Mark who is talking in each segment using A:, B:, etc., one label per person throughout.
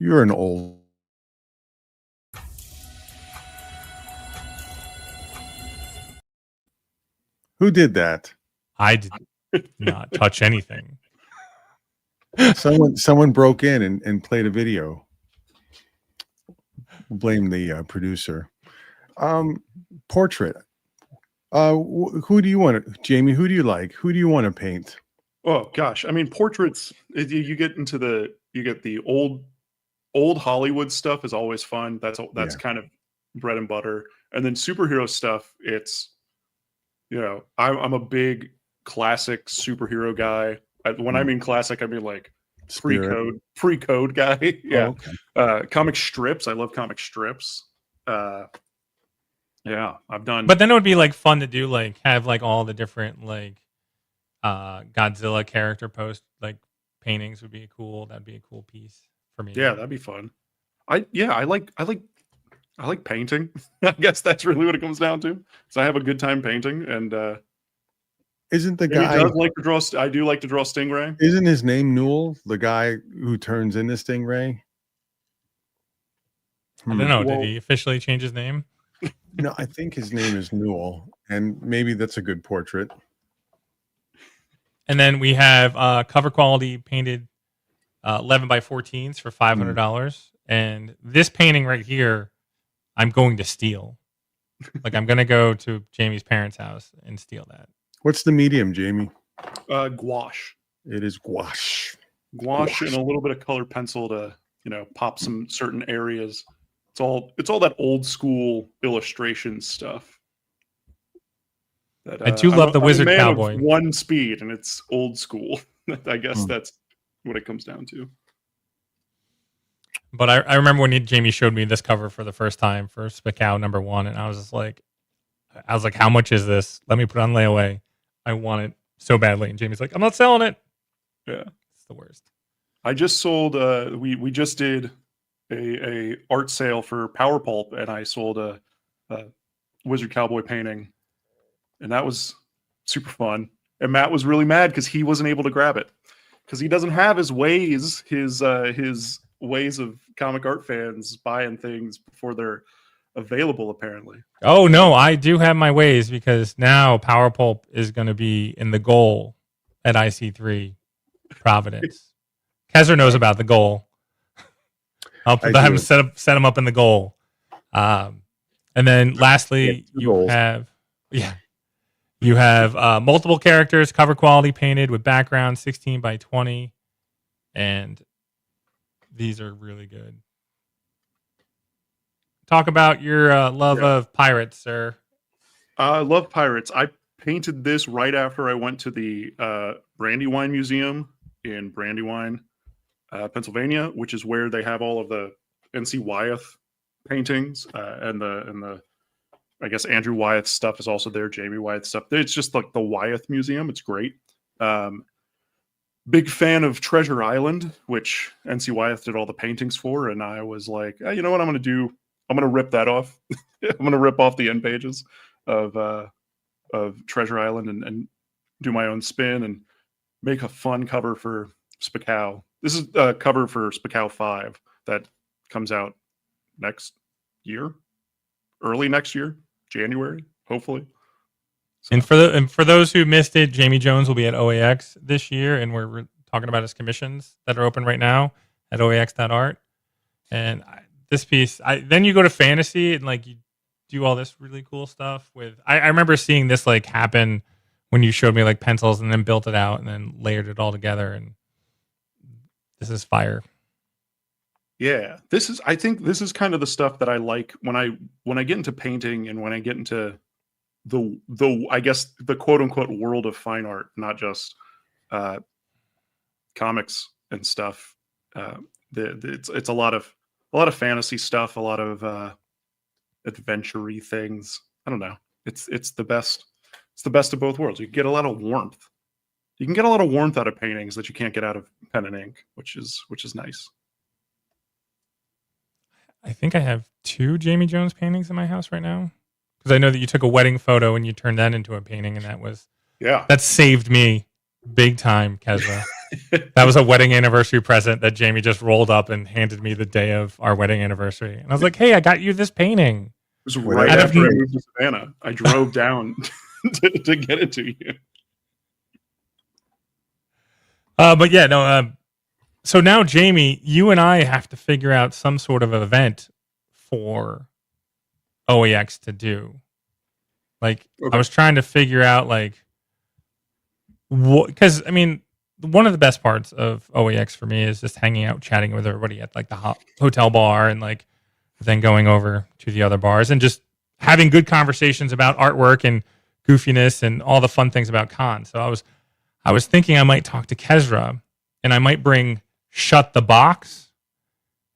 A: You're an old. Who did that?
B: I did not touch anything.
A: Someone broke in and played a video. Blame the producer. Portrait. Who do you want to, Jamie? Who do you like? Who do you want to paint?
C: Oh gosh, I mean, portraits. You get the old Hollywood stuff is always fun. That's kind of bread and butter. And then superhero stuff. It's, I'm a big classic superhero guy. When I mean classic, I mean like pre-code guy. Yeah.
A: Oh, okay.
C: Comic strips. I love comic strips. Yeah, I've done.
B: But then it would be like fun to do, like have like all the different like Godzilla character post like paintings would be cool. That'd be a cool piece for me.
C: Yeah, that'd be fun. I like painting. I guess that's really what it comes down to. So I have a good time painting, and
A: isn't the guy
C: does like to draw? I do like to draw Stingray.
A: Isn't his name Newell, the guy who turns into Stingray?
B: I don't know. Did he officially change his name?
A: No, I think his name is Newell, and maybe that's a good portrait.
B: And then we have cover quality painted 11 by 14s for $500. And this painting right here, I'm going to steal. Like I'm going to go to Jamie's parents' house and steal that.
A: What's the medium, Jamie?
C: Gouache.
A: It is gouache.
C: Gouache and a little bit of color pencil to, pop some certain areas. It's all that old school illustration stuff.
B: I do love the Wizard Cowboy.
C: One speed, and it's old school. I guess that's what it comes down to.
B: But I remember when Jamie showed me this cover for the first time for Spacao #1, and I was like, how much is this? Let me put it on layaway. I want it so badly. And Jamie's like, I'm not selling it.
C: Yeah,
B: it's the worst.
C: I just sold. We just did a art sale for Power Pulp, and I sold a Wizard Cowboy painting, and that was super fun. And Matt was really mad because he wasn't able to grab it because he doesn't have his ways of comic art fans buying things before they're available, apparently.
B: Oh no, I do have my ways because now Power Pulp is going to be in the goal at IC3 Providence. Kasra knows about the goal. I'll have him set him up in the goal. And then lastly, you have multiple characters, cover quality painted with background 16 by 20. And these are really good. Talk about your love of pirates, sir.
C: I love pirates. I painted this right after I went to the Brandywine Museum in Brandywine, Pennsylvania, which is where they have all of the N.C. Wyeth paintings and the I guess Andrew Wyeth stuff is also there. Jamie Wyeth stuff. It's just like the Wyeth Museum. It's great. Big fan of Treasure Island, which N.C. Wyeth did all the paintings for, and I was like, you know what I'm going to do? I'm going to rip that off. I'm going to rip off the end pages of Treasure Island and do my own spin and make a fun cover for Spacao. This is a cover for Spacao 5 that comes out next year, early next year, January, hopefully. So.
B: And for those who missed it, Jamie Jones will be at OAX this year, and we're talking about his commissions that are open right now at oax.art. And this piece, then you go to fantasy and like you do all this really cool stuff with. I remember seeing this like happen when you showed me like pencils and then built it out and then layered it all together, and this is fire.
C: Yeah, I think this is kind of the stuff that I like when I get into painting and when I get into the I guess the quote unquote world of fine art, not just comics and stuff. It's a lot of fantasy stuff, a lot of adventure-y things. I don't know. It's the best. It's the best of both worlds. You get a lot of warmth. You can get a lot of warmth out of paintings that you can't get out of pen and ink, which is nice.
B: I think I have 2 Jamie Jones paintings in my house right now. Because I know that you took a wedding photo and you turned that into a painting, and that saved me big time, Kasra. That was a wedding anniversary present that Jamie just rolled up and handed me the day of our wedding anniversary. And I was like, hey, I got you this painting.
C: It was
A: Without
C: right after I
B: having-
C: moved to Savannah. I drove down to get it to you.
B: But yeah, no. So now, Jamie, you and I have to figure out some sort of event for OAX to do. Like,
C: Okay.
B: I was trying to figure out, like, what, because I mean, one of the best parts of OAX for me is just hanging out, chatting with everybody at like the hotel bar, and like then going over to the other bars and just having good conversations about artwork and goofiness and all the fun things about cons. So I was thinking I might talk to Kasra, and I might bring Shut the Box,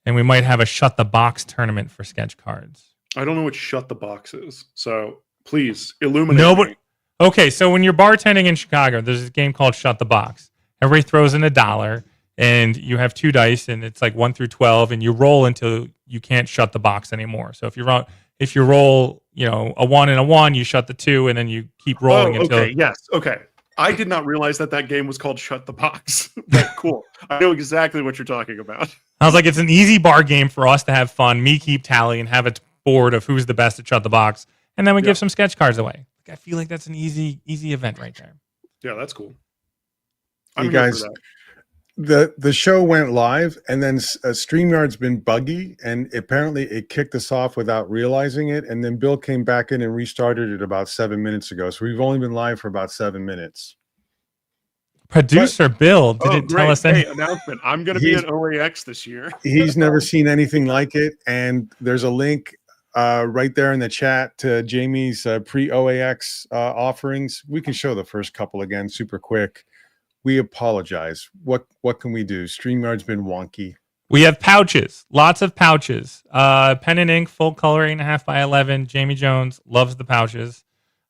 B: and we might have a Shut the Box tournament for sketch cards.
C: I don't know what Shut the Box is, so please illuminate
B: No,
C: me.
B: but okay. So when you're bartending in Chicago, there's this game called Shut the Box. Everybody throws in $1, and you have 2 dice, and it's like 1 through 12, and you roll until you can't shut the box anymore. So if you roll, you know, a 1 and a 1, you shut the 2, and then you keep rolling until.
C: Okay, yes, okay. I did not realize that game was called Shut the Box. But cool. I know exactly what you're talking about.
B: I was like, it's an easy bar game for us to have fun. Me keep tally and have a board of who's the best at Shut the Box, and then we give some sketch cards away. I feel like that's an easy event right there.
C: Yeah, that's cool.
A: You
C: here
A: guys,
C: for that.
A: the show went live, and then StreamYard's been buggy, and apparently it kicked us off without realizing it. And then Bill came back in and restarted it about 7 minutes ago. So we've only been live for about 7 minutes.
B: Producer Bill didn't tell us
C: Hey,
B: anything.
C: announcement. I'm going to be at OAX this year.
A: He's never seen anything like it. And there's a link right there in the chat to Jamie's pre-OAX offerings. We can show the first couple again super quick. We apologize. What can we do? StreamYard's been wonky.
B: We have pouches, lots of pouches. Pen and ink, full color, 8.5 by 11. Jamie Jones loves the pouches.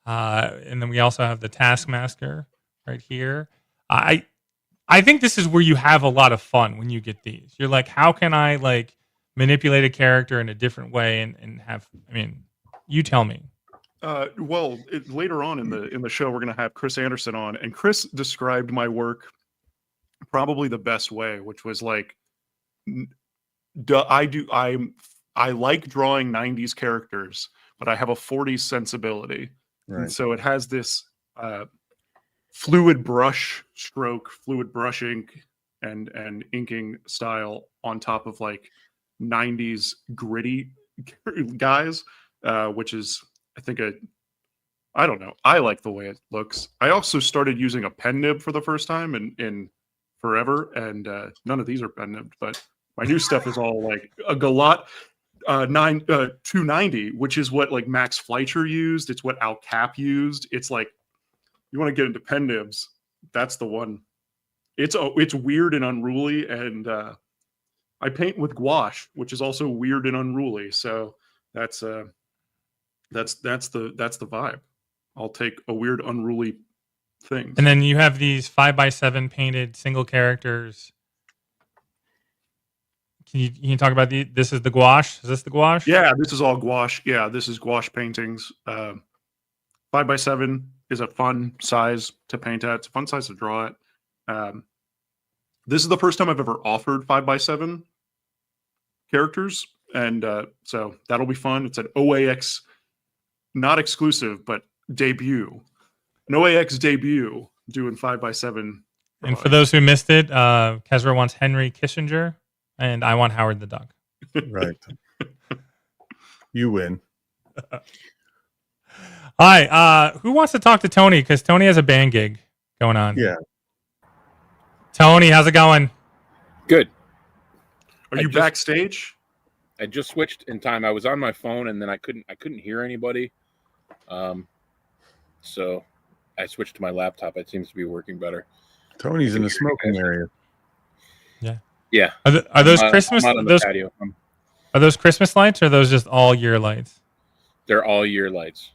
B: And then we also have the Taskmaster right here. I think this is where you have a lot of fun when you get these. You're like, how can I like manipulate a character in a different way and have? I mean, you tell me.
C: Later on in the show, we're going to have Chris Anderson on, and Chris described my work probably the best way, which was like, I like drawing 90s characters, but I have a 40s sensibility, and so it has this fluid brush stroke, fluid brush ink, and inking style on top of like 90s gritty guys, which is, I think, I don't know. I like the way it looks. I also started using a pen nib for the first time in forever, and none of these are pen nibbed, but my new stuff is all like a Galat 290, which is what like Max Fleischer used. It's what Al Cap used. It's like, you want to get into pen nibs, that's the one. It's weird and unruly, and I paint with gouache, which is also weird and unruly. So that's the vibe. I'll take a weird, unruly thing.
B: And then you have these 5x7 painted single characters. Can you talk about this is the gouache? Is this the gouache?
C: Yeah, this is all gouache. Yeah, this is gouache paintings. 5x7 is a fun size to paint at. It's a fun size to draw at. This is the first time I've ever offered 5x7 characters, and so that'll be fun. It's an OAX, not exclusive, but debut. An OAX debut doing 5x7.
B: And for those who missed it, Kasra wants Henry Kissinger, and I want Howard the Duck.
A: Right. You win.
B: Hi, who wants to talk to Tony? Because Tony has a band gig going on.
A: Yeah.
B: Tony, how's it going?
D: Good.
C: Are you backstage?
D: I just switched in time. I was on my phone and then I couldn't hear anybody. So I switched to my laptop. It seems to be working better.
A: Tony's in the smoking area.
D: Yeah.
B: Are those Christmas?
D: I'm out on the patio.
B: Are those Christmas lights or are those just all year lights?
D: They're all year lights.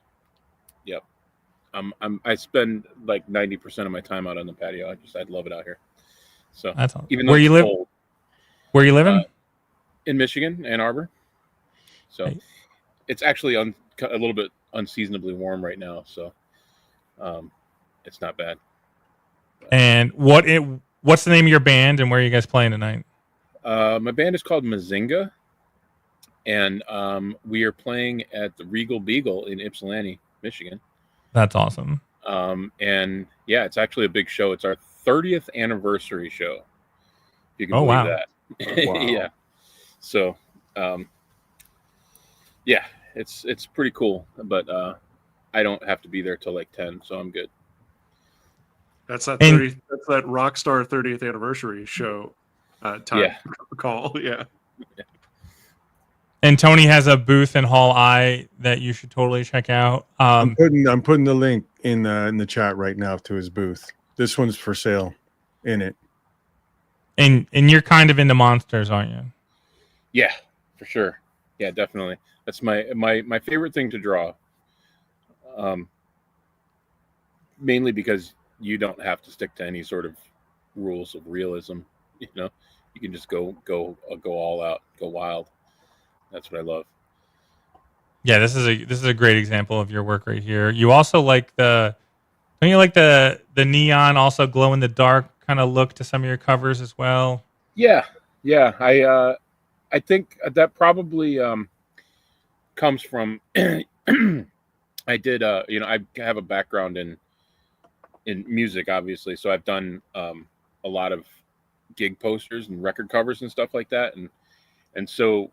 D: Yep. I spend like 90% of my time out on the patio. I love it out here. So
B: that's all.
D: Even though
B: where you live?
D: cold,
B: where you living?
D: In Michigan, Ann Arbor. So it's actually a little bit unseasonably warm right now. So it's not bad.
B: And what's the name of your band and where are you guys playing tonight?
D: My band is called Mazinga, and we are playing at the Regal Beagle in Ypsilanti, Michigan.
B: That's awesome.
D: And yeah, it's actually a big show. It's our 30th anniversary show. If you can
B: Oh,
D: believe
B: wow.
D: that.
A: Wow.
D: Yeah. So, yeah, it's pretty cool, but I don't have to be there till like 10, so I'm good.
C: That's that
B: And-
C: 30. That's that Rockstar 30th anniversary show time
D: Yeah.
C: call. Yeah.
B: And Tony has a booth in Hall I that you should totally check out.
A: I'm putting the link in the chat right now to his booth. This one's for sale in it.
B: And you're kind of into monsters, aren't you?
D: Yeah, for sure. Yeah, definitely. That's my favorite thing to draw. Mainly because you don't have to stick to any sort of rules of realism. You know, you can just go all out, go wild. That's what I love.
B: Yeah, this is a great example of your work right here. You also like don't you like the neon, also glow in the dark kind of look to some of your covers as well?
D: Yeah. I think that probably comes from I did I have a background in music, obviously, so I've done a lot of gig posters and record covers and stuff like that, and so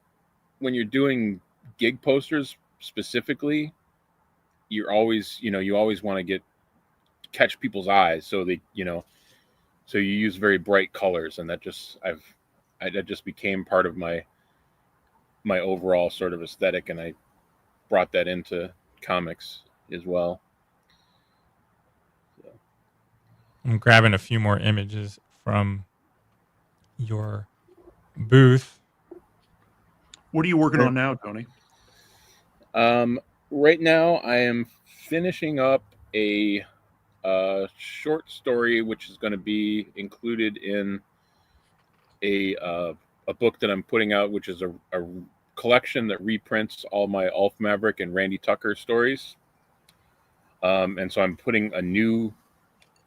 D: when you're doing gig posters specifically, you're always you always want to catch people's eyes, so they so you use very bright colors, and that just became part of my overall sort of aesthetic, and I brought that into comics as well. So.
B: I'm grabbing a few more images from your booth.
C: What are you working on now, Tony?
D: Right now I am finishing up a short story, which is going to be included in a book that I'm putting out, which is a collection that reprints all my Ulf Maverick and Randy Tucker stories. And so I'm putting a new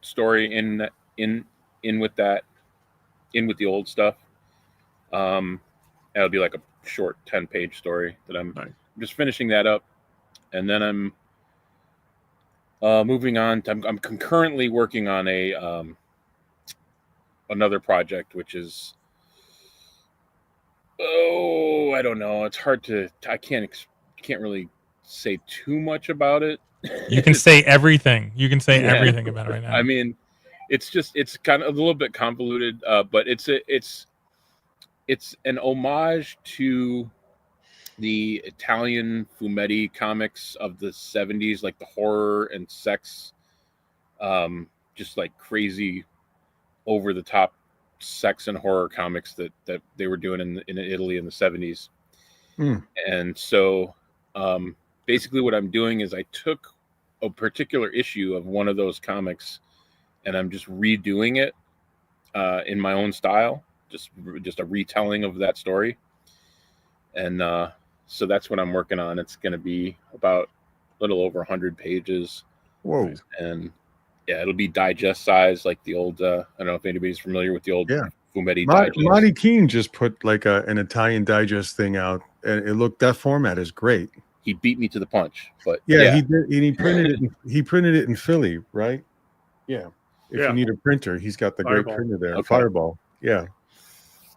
D: story in with the old stuff. It'll be like a short 10-page story that I'm just finishing that up, and then I'm moving on. I'm concurrently working on another project, which is I don't know. It's hard to. I can't really say too much about it.
B: You can say everything. You can say
D: Yeah.
B: everything about it right now.
D: I mean, it's kind of a little bit convoluted, but it's an homage to the Italian fumetti comics of the 70s, like the horror and sex, just like crazy, over the top sex and horror comics that they were doing in Italy in the 70s. And so basically what I'm doing is I took a particular issue of one of those comics and I'm just redoing it in my own style, just a retelling of that story. And so that's what I'm working on. It's going to be about a little over 100 pages.
A: Whoa.
D: And yeah, it'll be digest size, like the old, I don't know if anybody's familiar with the old Fumetti digest.
A: Monty Keene just put like an Italian digest thing out, and that format is great.
D: He beat me to the punch, but
A: he did. And he printed it in Philly, right? Yeah. If you need a printer, he's got the
C: Fireball.
A: great printer there.
D: Okay.
A: Fireball. Yeah.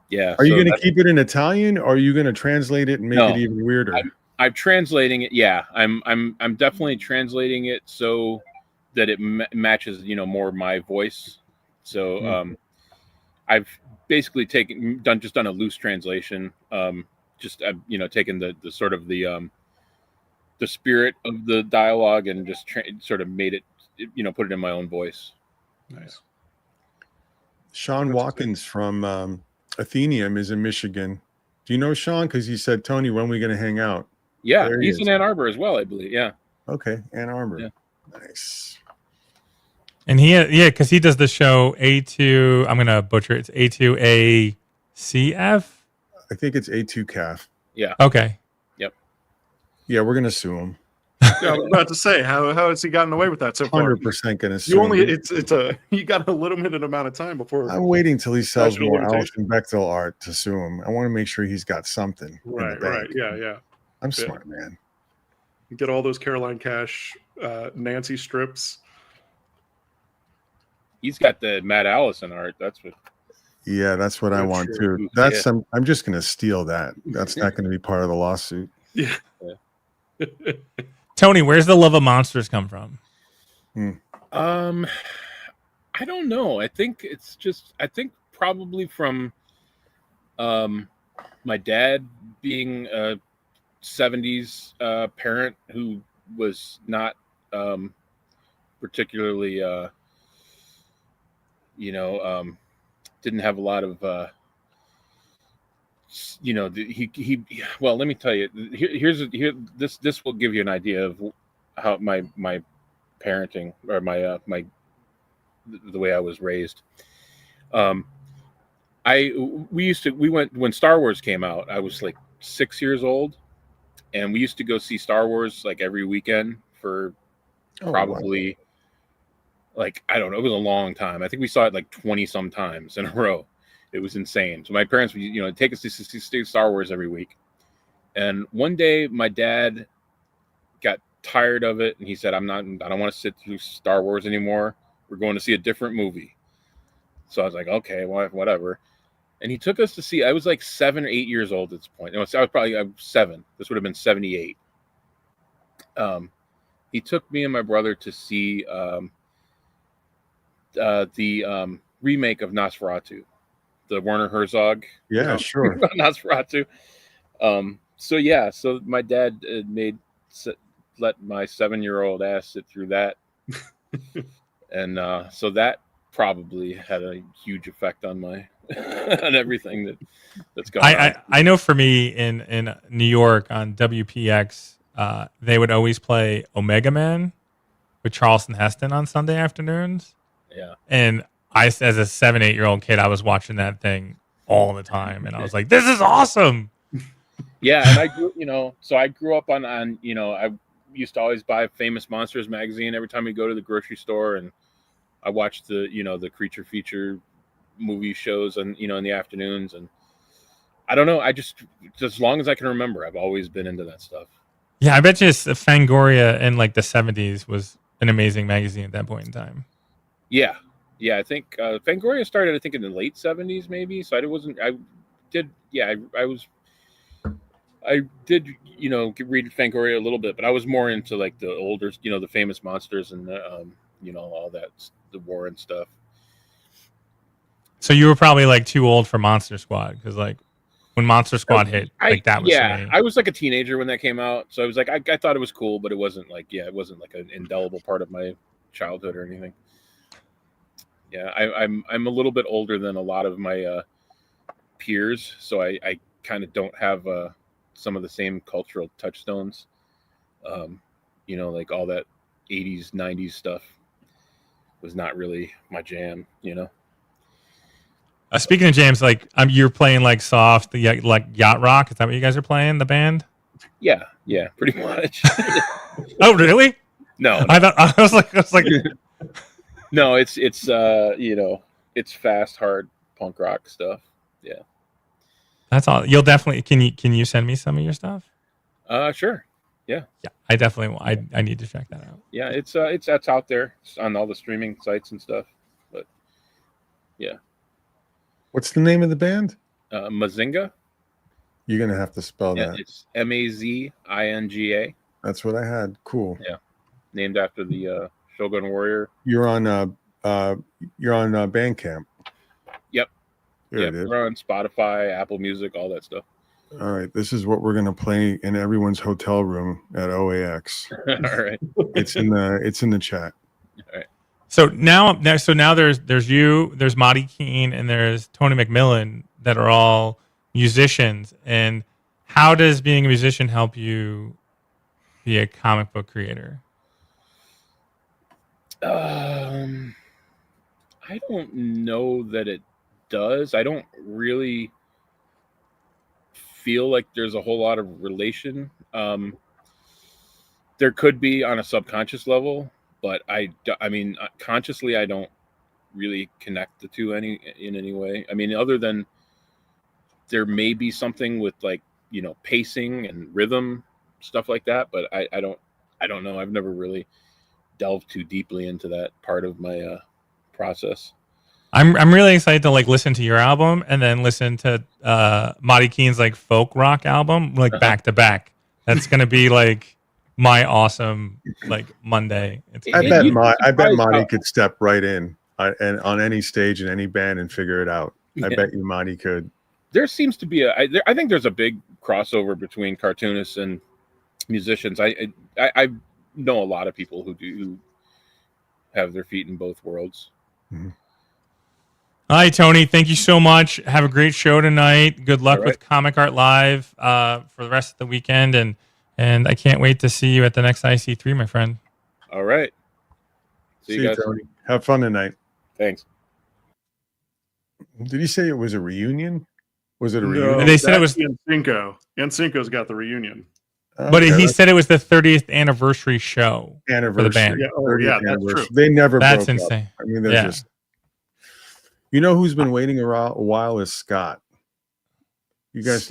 D: Yeah.
A: Are you going to keep it in Italian, or are you going to translate it and make
D: No,
A: it even weirder?
D: I'm translating it. Yeah, I'm definitely translating it so that it matches, more my voice. So I've basically done a loose translation. Just taken the sort of the spirit of the dialogue and just sort of made it, put it in my own voice.
C: Nice.
A: Sean Watkins from Athenium is in Michigan. Do you know Sean? Because he said, Tony, when are we going to hang out?
D: Yeah,
A: There he
D: he's
A: is.
D: in Ann Arbor as well, I believe. Yeah.
A: Okay, Ann Arbor.
D: Yeah.
A: Nice.
B: And because he does the show A2. I'm gonna butcher it. It's A2ACF.
A: I think it's A2 CAF.
D: Yeah.
B: Okay.
D: Yep.
A: Yeah, we're going to sue him.
C: Yeah, I was about to say, how has he gotten away with that so far?
A: 100% going to
C: You
A: sue
C: only
A: him.
C: you got a limited amount of time before.
A: I'm waiting till he sells
C: Statute of
A: more
C: limitation.
A: Alison Bechdel art to sue him. I want to make sure he's got something in the
C: Right,
A: bank.
C: right, yeah.
A: I'm smart, man.
C: You get all those Caroline Cash, Nancy strips.
D: He's got the Matt Allison art. That's what.
A: Yeah, that's what I
C: That's
A: want
C: true.
A: too.
D: Yeah.
A: That's I'm just going to steal that. That's not going to be part of the lawsuit.
C: Yeah.
B: Tony, where's the love of monsters come from?
D: I don't know. I think probably from my dad being a 70s parent who was not particularly didn't have a lot of well, let me tell you, this will give you an idea of how my parenting or the way I was raised. We went when Star Wars came out. I was like 6 years old, and we used to go see Star Wars like every weekend for probably like, I don't know, it was a long time. I think we saw it like 20 some times in a row. It was insane. So my parents would, take us to see Star Wars every week. And one day my dad got tired of it, and he said, I don't want to sit through Star Wars anymore. We're going to see a different movie. So I was like, okay, well, whatever. And he took us to see, I was like 7 or 8 years old at this point. No, I was 7. This would have been 78. He took me and my brother to see the remake of Nosferatu, the Werner Herzog.
A: Yeah, sure.
D: Nosferatu. So my dad let my 7-year-old ass sit through that. And so that probably had a huge effect on my on everything that's going on.
B: I know for me in New York on WPX, they would always play Omega Man with Charleston Heston on Sunday afternoons.
D: Yeah.
B: And I, as a 7-8-year-old kid, I was watching that thing all the time, and I was like, "This is awesome."
D: Yeah, and I grew up on I used to always buy Famous Monsters magazine every time we go to the grocery store, and I watched the creature feature movie shows and in the afternoons, and I don't know, I just as long as I can remember, I've always been into that stuff.
B: Yeah, I bet you Fangoria in like the 70s was an amazing magazine at that point in time.
D: Yeah, I think Fangoria started, I think, in the late 70s, maybe. So I did read Fangoria a little bit, but I was more into like the older, the Famous Monsters and all that, the war and stuff.
B: So you were probably like too old for Monster Squad, because like when Monster Squad hit, that was me.
D: I was like a teenager when that came out, so I was like, I thought it was cool, but it wasn't like an indelible part of my childhood or anything. Yeah, I'm a little bit older than a lot of my peers, so I kind of don't have some of the same cultural touchstones. Like all that 80s, 90s stuff was not really my jam,
B: Speaking of jams, like you're playing like soft, like yacht rock. Is that what you guys are playing? The band?
D: Yeah, pretty much.
B: Oh, really?
D: No.
B: I was like.
D: No, it's it's fast, hard punk rock stuff. Yeah.
B: That's all. You'll definitely can you send me some of your stuff?
D: Sure. Yeah.
B: Yeah, I definitely will. I need to check that out.
D: Yeah, it's out there. It's on all the streaming sites and stuff. But yeah.
A: What's the name of the band?
D: Mazinga.
A: You're gonna have to spell that.
D: It's Mazinga.
A: That's what I had. Cool.
D: Yeah. Named after the Shogun Warrior.
A: You're on Bandcamp.
D: Yep.
A: There it is.
D: We're on Spotify, Apple Music, all that stuff.
A: All right, this is what we're gonna play in everyone's hotel room at OAX.
D: All right.
A: It's in the chat.
D: All right.
B: So now there's you, there's Monty Keene, and there's Tony McMillan that are all musicians. And how does being a musician help you be a comic book creator?
D: I don't know that it does. I don't really feel like there's a whole lot of relation. there could be on a subconscious level, but I mean, consciously, I don't really connect the two in any way. I mean, other than there may be something with like, you know, pacing and rhythm, stuff like that, but I don't know. I've never really delved too deeply into that part of my process.
B: I'm really excited to like listen to your album and then listen to Monty Keen's like folk rock album like back to back. That's gonna be like my awesome like Monday.
A: I bet Monty could step right in and on any stage in any band and figure it out. I bet you Monty could.
D: There seems to be I think there's a big crossover between cartoonists and musicians. I know a lot of people who have their feet in both worlds.
A: Mm-hmm.
B: All right, Tony, thank you so much. Have a great show tonight. Good luck with Comic Art Live for the rest of the weekend, and I can't wait to see you at the next IC3, my friend.
D: All right. See you guys.
A: Tony. Have fun tonight.
D: Thanks.
A: Did you say it was a reunion? Was it a
C: No,
A: reunion?
B: They said it was
C: Cinco. And Cinco's got the reunion.
B: But he said it was the 30th anniversary show for the band.
C: Yeah, that's true.
A: They never
B: That's
A: broke
B: insane.
A: up. I mean, there's just... You know who's been waiting a while is Scott. You guys...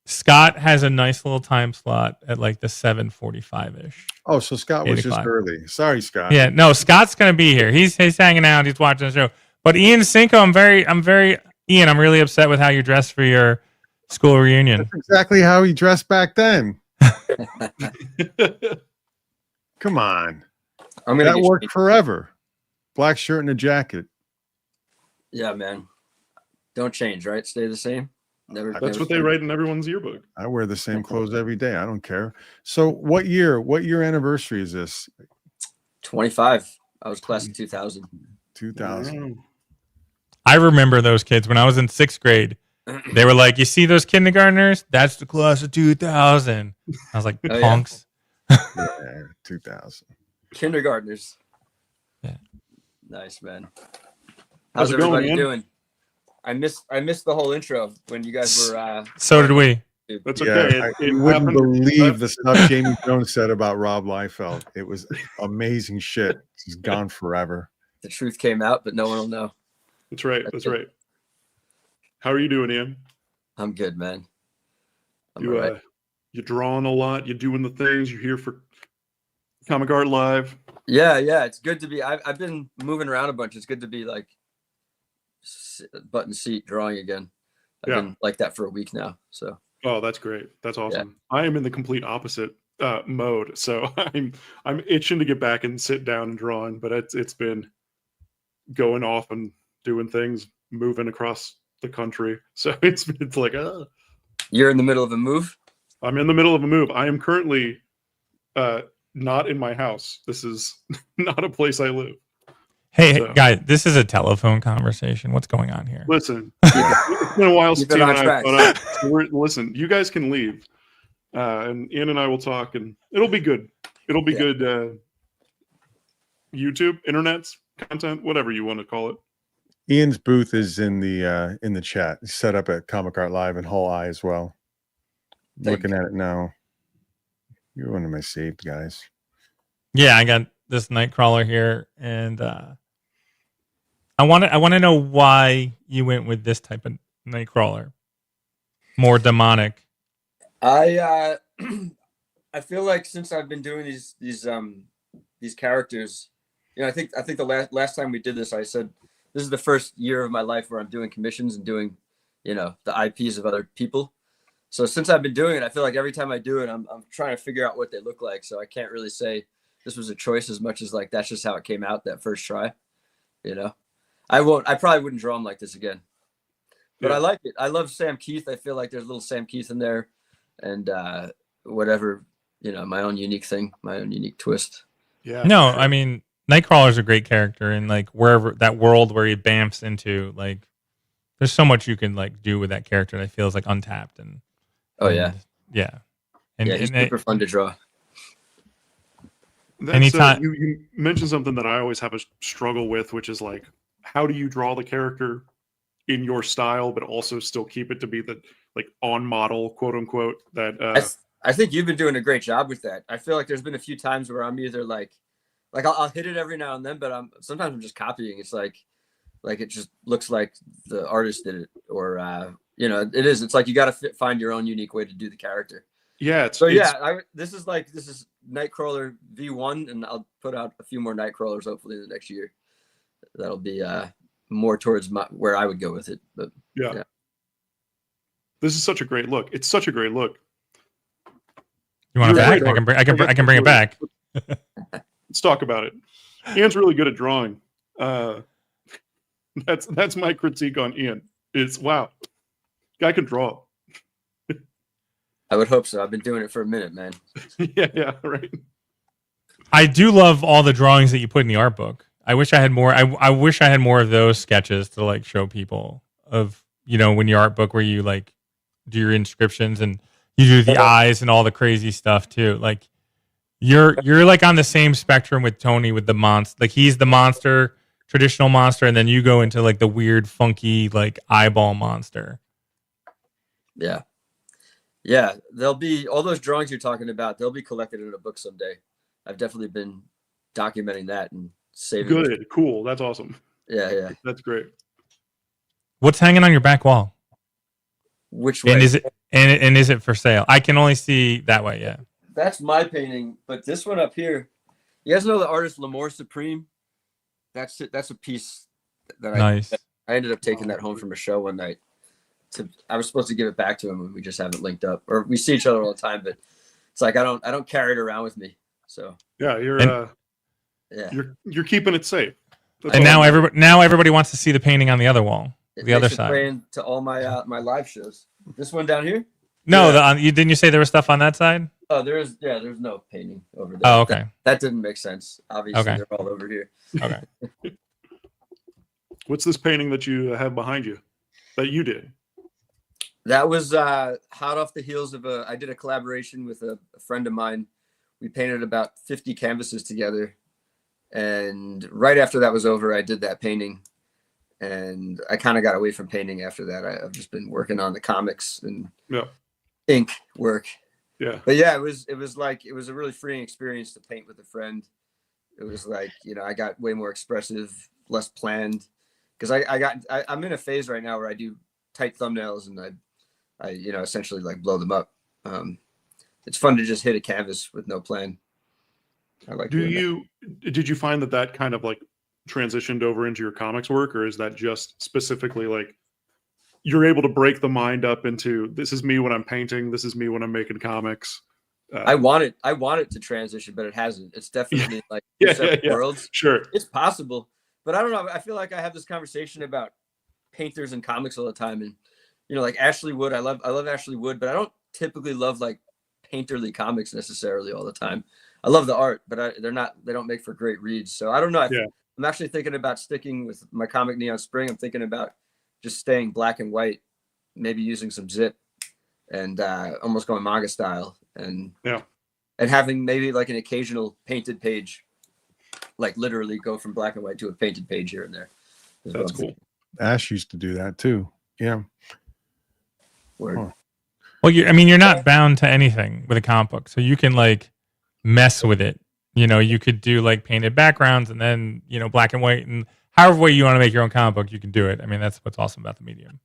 B: Scott has a nice little time slot at like the 7:45-ish.
A: Oh, so Scott was just early. Sorry, Scott.
B: Yeah, no, Scott's gonna be here. He's hanging out. He's watching the show. But Ian Cinco, I'm really upset with how you dressed for your school reunion.
A: That's exactly how he dressed back then. Come on. That worked forever. Black shirt and a jacket.
E: Yeah, man. Don't change, right? Stay the same.
C: That's what they write in everyone's yearbook.
A: I wear the same clothes every day. I don't care. So what year anniversary is this?
E: 25. I was class of 2000.
A: 2000.
B: I remember those kids when I was in 6th grade. They were like, "You see those kindergartners? That's the class of 2000." I was like, "Punks."
A: Yeah, 2000.
E: Kindergartners.
B: Yeah.
E: Nice, man.
C: How's
E: How's
C: it going,
E: everybody
C: man?
E: doing? I missed the whole intro when you guys were.
B: So did we.
C: That's okay.
A: You wouldn't believe the stuff Jamie Jones said about Rob Liefeld. It was amazing shit. He's gone forever.
E: The truth came out, but no one will know.
C: That's right. That's right. How are you doing, Ian?
E: I'm good, man. I'm
C: You
E: all right.
C: you drawing a lot. You doing the things. You're here for Comic Art Live.
E: Yeah. It's good to be. I've been moving around a bunch. It's good to be like button seat drawing again. I've been like that for a week now. So.
C: Oh, that's great. That's awesome. Yeah. I am in the complete opposite mode. So I'm itching to get back and sit down and drawing, but it's been going off and doing things, moving across the country. So it's like,
E: You're in the middle of a move?
C: I'm in the middle of a move. I am currently not in my house. This is not a place I live.
B: Hey, guys, this is a telephone conversation. What's going on here?
C: Listen, it's been a while since Ian and I have caught up. So listen, you guys can leave, and Ian and I will talk, and it'll be good. It'll be good. YouTube, internet content, whatever you want to call it.
A: Ian's booth is in the chat. He's set up at Comic Art Live in Hull Eye as well. Looking at it now. You're one of my saved guys.
B: Yeah, I got this Nightcrawler here, and I want to know why you went with this type of Nightcrawler, more demonic.
E: I feel like since I've been doing these characters, I think the last time we did this, I said this is the first year of my life where I'm doing commissions and doing, the IPs of other people. So since I've been doing it, I feel like every time I do it, I'm trying to figure out what they look like. So I can't really say this was a choice as much as like that's just how it came out that first try. I probably wouldn't draw them like this again. But I like it. I love Sam Keith. I feel like there's a little Sam Keith in there, and whatever, my own unique thing, my own unique twist.
C: Yeah.
B: No, I mean, Nightcrawler's a great character, and like wherever that world where he bamfs into, like, there's so much you can like do with that character that feels like untapped and. And
E: He's super fun to draw.
B: Anytime
C: you mentioned something that I always have a struggle with, which is like, how do you draw the character in your style, but also still keep it to be the like on model, quote unquote? That
E: I think you've been doing a great job with that. I feel like there's been a few times where I'm either like I'll hit it every now and then, but sometimes I'm just copying. It's like it just looks like the artist did it, or it is. It's like you got to find your own unique way to do the character.
C: Yeah.
E: This is Nightcrawler V1, and I'll put out a few more Nightcrawlers hopefully in the next year. That'll be more towards where I would go with it. But
C: yeah. This is such a great look. It's such a great look.
B: You want it back?
C: Right.
B: I can bring it back.
C: Let's talk about it. Ian's really good at drawing. That's my critique on Ian. It's wow, guy can draw.
E: I would hope so. I've been doing it for a minute, man.
C: yeah, right.
B: I do love all the drawings that you put in the art book. I wish I had more. I wish I had more of those sketches to like show people of, when your art book where you like do your inscriptions and you do the eyes and all the crazy stuff too. Like you're like on the same spectrum with Tony with the monster. Like he's the monster, traditional monster, and then you go into like the weird, funky like eyeball monster.
E: Yeah. Yeah, there'll be all those drawings you're talking about. They'll be collected in a book someday. I've definitely been documenting that and saving.
C: Good, cool. That's awesome.
E: Yeah.
C: That's great.
B: What's hanging on your back wall?
E: Which way?
B: And is it for sale? I can only see that way. Yeah.
E: That's my painting, but this one up here, you guys know the artist L'Amour Supreme? That's it. That's a piece that
B: nice.
E: I ended up taking that home from a show one night. I was supposed to give it back to him, and we just haven't linked up. Or we see each other all the time, but it's like I don't carry it around with me. So
C: yeah, you're keeping it safe. That's
B: and now everybody wants to see the painting on the other wall, the other side.
E: Playing to all my my live shows. This one down here.
B: No, didn't you say there was stuff on that side?
E: Oh, there's no painting over there.
B: Oh, okay.
E: That didn't make sense. Obviously, They're all over here.
B: Okay.
C: What's this painting that you have behind you that you did?
E: That was hot off the heels of I did a collaboration with a friend of mine. We painted about 50 canvases together. And right after that was over, I did that painting. And I kind of got away from painting after that. I've just been working on the comics and ink work.
C: Yeah.
E: But yeah, it was a really freeing experience to paint with a friend. It was like, I got way more expressive, less planned. Because I'm in a phase right now where I do tight thumbnails and I essentially like blow them up. It's fun to just hit a canvas with no plan. I like. Did
C: you find that kind of like transitioned over into your comics work, or is that just specifically like you're able to break the mind up into this is me when I'm painting, this is me when I'm making comics?
E: I want it to transition, but it hasn't. It's definitely like worlds.
C: Sure,
E: it's possible, but I don't know. I feel like I have this conversation about painters and comics all the time, and like Ashley Wood. I love Ashley Wood, but I don't typically love like painterly comics necessarily all the time. I love the art, but they don't make for great reads. So I don't know. I'm actually thinking about sticking with my comic Neon Spring. I'm thinking about just staying black and white, maybe using some zip and almost going manga style and having maybe like an occasional painted page, like literally go from black and white to a painted page here and there.
C: That's cool.
A: Ash used to do that too. Yeah.
E: Word.
A: Huh.
B: Well, you're not bound to anything with a comic book, so you can like mess with it. You could do like painted backgrounds and then black and white, and however way you want to make your own comic book, you can do it. I mean, that's what's awesome about the medium.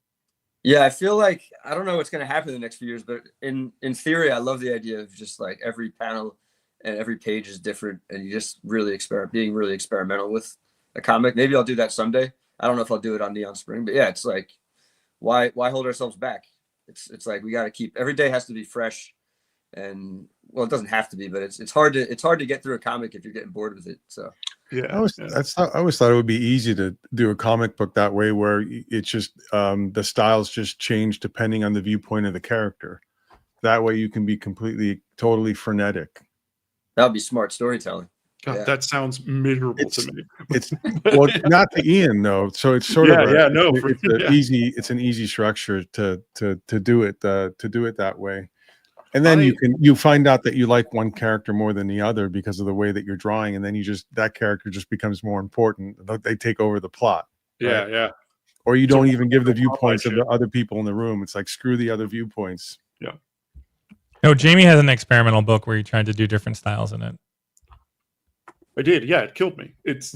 E: Yeah, I feel like I don't know what's going to happen in the next few years, but in theory, I love the idea of just like every panel and every page is different, and you just really being really experimental with a comic. Maybe I'll do that someday. I don't know if I'll do it on Neon Spring, but yeah, it's like why hold ourselves back? It's like we got to keep every day has to be fresh, and well, it doesn't have to be, but it's hard to get through a comic if you're getting bored with it. So
A: yeah, I always thought it would be easy to do a comic book that way, where it's just the styles just change depending on the viewpoint of the character. That way, you can be totally frenetic.
E: That would be smart storytelling.
C: God, that sounds miserable to me.
A: It's not to Ian though, so it's sort of it's an easy structure to do it that way. And then you find out that you like one character more than the other because of the way that you're drawing, and then that character just becomes more important. They take over the plot.
C: Yeah,
A: right?
C: yeah.
A: Or you don't even give the viewpoints of the other people in the room. It's like screw the other viewpoints.
C: Yeah.
B: No, Jamie has an experimental book where he tried to do different styles in it.
C: I did. Yeah, it killed me. It's